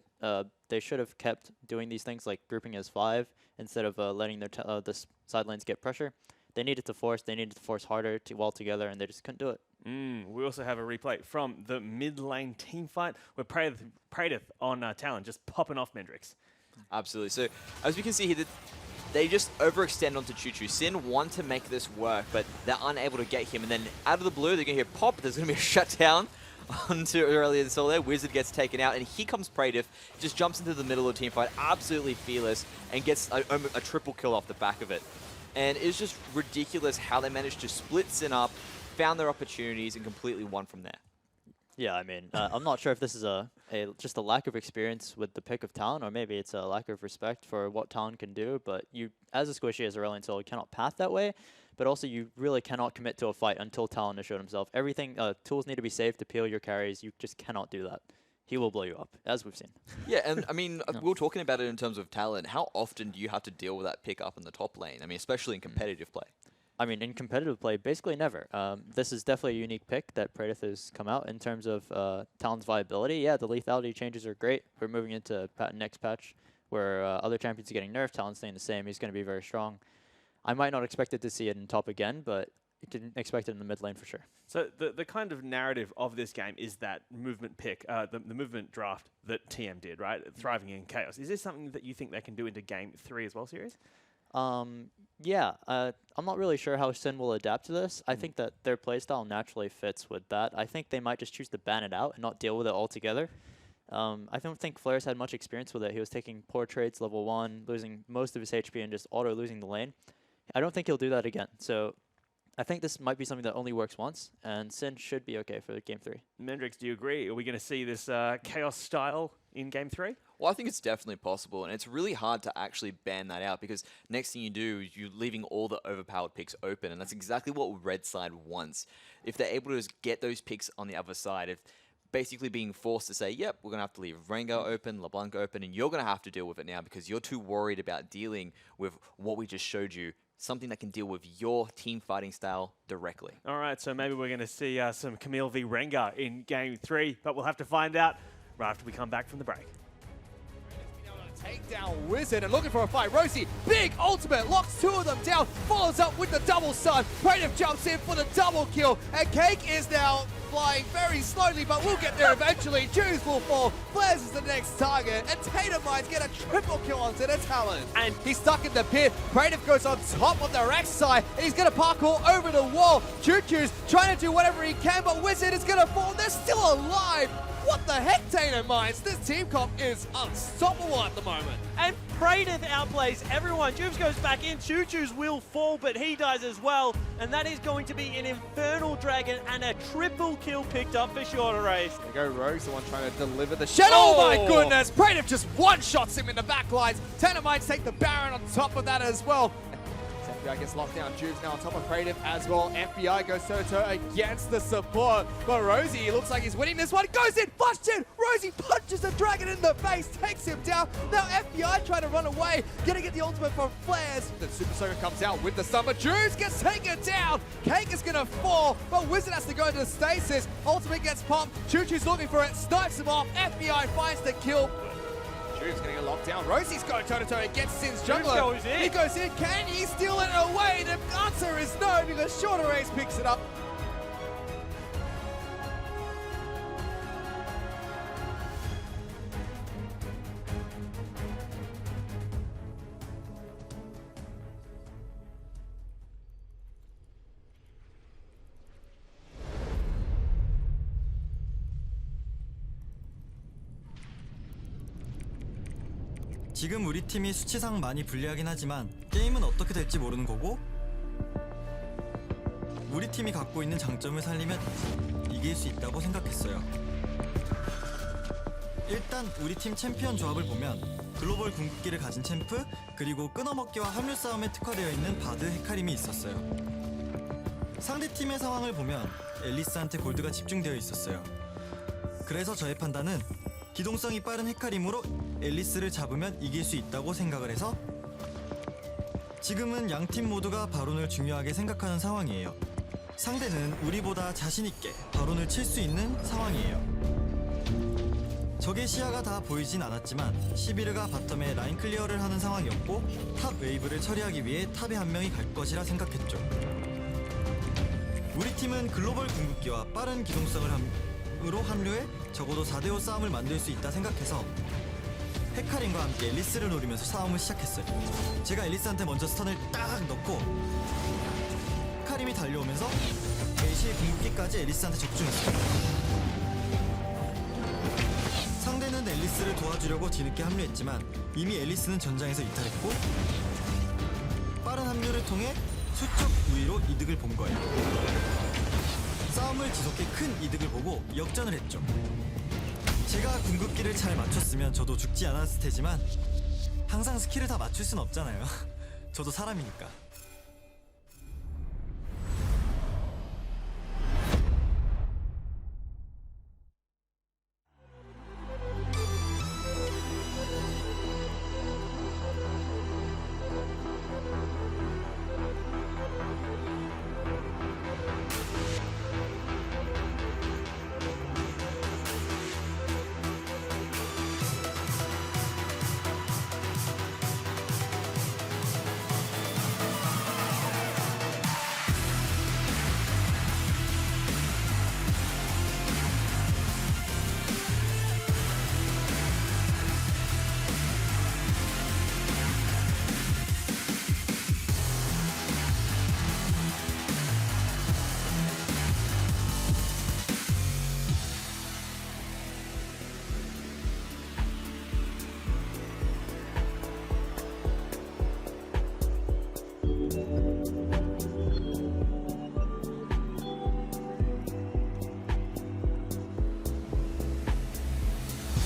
They should have kept doing these things like grouping as 5 instead of letting their the side lanes get pressure. They needed to force. They needed to force harder while together, and they just couldn't do it. We also have a replay from the mid lane team fight where Praedyth on Talon just popping off Mendrix. Absolutely. So, as we can see here, they just overextend onto Choo-Choo. Sin want to make this work, but they're unable to get him. And then out of the blue, they're going to hear pop. There's going to be a shutdown onto earlier this all there. Wizard gets taken out, and here comes Praedyth. Just jumps into the middle of the team fight, absolutely fearless, and gets a triple kill off the back of it. And it's just ridiculous how they managed to split Sin up, found their opportunities, and completely won from there. Yeah, I mean, I'm not sure if this is just a lack of experience with the pick of Talon, or maybe it's a lack of respect for what Talon can do. But you, as a squishy, as a Aurelion Soul, cannot path that way. But also, you really cannot commit to a fight until Talon has showed himself. Everything, tools need to be safe to peel your carries. You just cannot do that. He will blow you up, as we've seen. Yeah, and I mean, we were talking about it in terms of talent. How often do you have to deal with that pick up in the top lane? I mean, especially in competitive play. I mean, in competitive play, basically never. This is definitely a unique pick that Praedyth has come out in terms of Talon's viability. Yeah, the lethality changes are great. We're moving into next patch where other champions are getting nerfed. Talon's staying the same. He's going to be very strong. I might not expect it to see it in top again, but you can expect it in the mid lane for sure. So the kind of narrative of this game is that movement pick, the movement draft that TM did, right? Thriving in chaos. Is this something that you think they can do into game 3 as well, series? Yeah, I'm not really sure how Sin will adapt to this. I think that their playstyle naturally fits with that. I think they might just choose to ban it out and not deal with it altogether. I don't think Flair's had much experience with it. He was taking poor trades level 1, losing most of his HP and just auto-losing the lane. I don't think he'll do that again. So I think this might be something that only works once, and Sin should be okay for game 3. Mendrix, do you agree? Are we going to see this chaos style in game 3? Well, I think it's definitely possible, and it's really hard to actually ban that out because next thing you do is you're leaving all the overpowered picks open, and that's exactly what Red side wants. If they're able to just get those picks on the other side, if basically being forced to say, yep, we're going to have to leave Rengar open, LeBlanc open, and you're going to have to deal with it now because you're too worried about dealing with what we just showed you, something that can deal with your team fighting style directly. All right, so maybe we're going to see some Camille v Rengar in game 3, but we'll have to find out right after we come back from the break. Take down Wizard and looking for a fight. Rosie, big ultimate, locks 2 of them down, follows up with the double stun. Praedyth jumps in for the double kill, and Cake is now flying very slowly, but we'll get there eventually. Juice will fall, Flares is the next target, and Tainted Minds get a triple kill onto the Talon. And he's stuck in the pit. Praedyth goes on top of the Rex side, and he's gonna parkour over the wall. Choo-Choo's trying to do whatever he can, but Wizard is gonna fall. They're still alive. What the heck, Tainted Minds? This team comp is unstoppable at the moment. And Praedyth outplays everyone. Jubes goes back in. Choo-Choo's will fall, but he dies as well. And that is going to be an Infernal Dragon and a triple kill picked up for Shorter Race. There you go, Rogue's the one trying to deliver the shot. Oh my goodness! Praedyth just one-shots him in the back lines. Tainted Minds take the Baron on top of that as well. FBI gets locked down. Jubes now on top of Praedyth as well. FBI goes toe-to-toe against the support. But Rosie looks like he's winning this one. Goes in, flushed in. Rosie punches the dragon in the face, takes him down. Now FBI trying to run away. Gonna get the ultimate from Flares. The Super Soaker comes out with the stun, but Jubes gets taken down. Cake is gonna fall, but Wizard has to go into stasis. Ultimate gets pumped. Choo-Choo's looking for it, snipes him off. FBI finds the kill. Jube's getting a lockdown. Rosie's going toe-to-toe against Sin's jungler. Goes in. He goes in. Can he steal it away? The answer is no, because Shorter Race picks it up. 지금 우리 팀이 수치상 많이 불리하긴 하지만 게임은 어떻게 될지 모르는 거고 우리 팀이 갖고 있는 장점을 살리면 이 이길 수 있다고 생각했어요. 일단 우리 팀 챔피언 조합을 보면 글로벌 궁극기를 가진 챔프, 그리고 끊어먹기와 합류 싸움에 특화되어 있는 바드, 헤카림이 있었어요. 상대팀의 상황을 보면 앨리스한테 골드가 집중되어 있었어요. 그래서 저의 판단은 기동성이 빠른 헤카림으로 앨리스를 잡으면 이길 수 있다고 생각을 해서 지금은 양팀 모두가 바론을 중요하게 생각하는 상황이에요. 상대는 우리보다 자신있게 바론을 칠 수 있는 상황이에요. 적의 시야가 다 보이진 않았지만 시비르가 바텀에 라인 클리어를 하는 상황이었고 탑 웨이브를 처리하기 위해 탑에 한 명이 갈 것이라 생각했죠. 우리 팀은 글로벌 궁극기와 빠른 기동성으로 합류해 적어도 4대5 싸움을 만들 수 있다 생각해서 헤카림과 함께 앨리스를 노리면서 싸움을 시작했어요. 제가 앨리스한테 먼저 스턴을 딱 넣고 헤카림이 달려오면서 메시의 궁극기까지 앨리스한테 적중했어요. 상대는 앨리스를 도와주려고 뒤늦게 합류했지만 이미 앨리스는 전장에서 이탈했고 빠른 합류를 통해 수적 우위로 이득을 본 거예요. 싸움을 지속해 큰 이득을 보고 역전을 했죠. 제가 궁극기를 잘 맞췄으면 저도 죽지 않았을 테지만 항상 스킬을 다 맞출 순 없잖아요. 저도 사람이니까.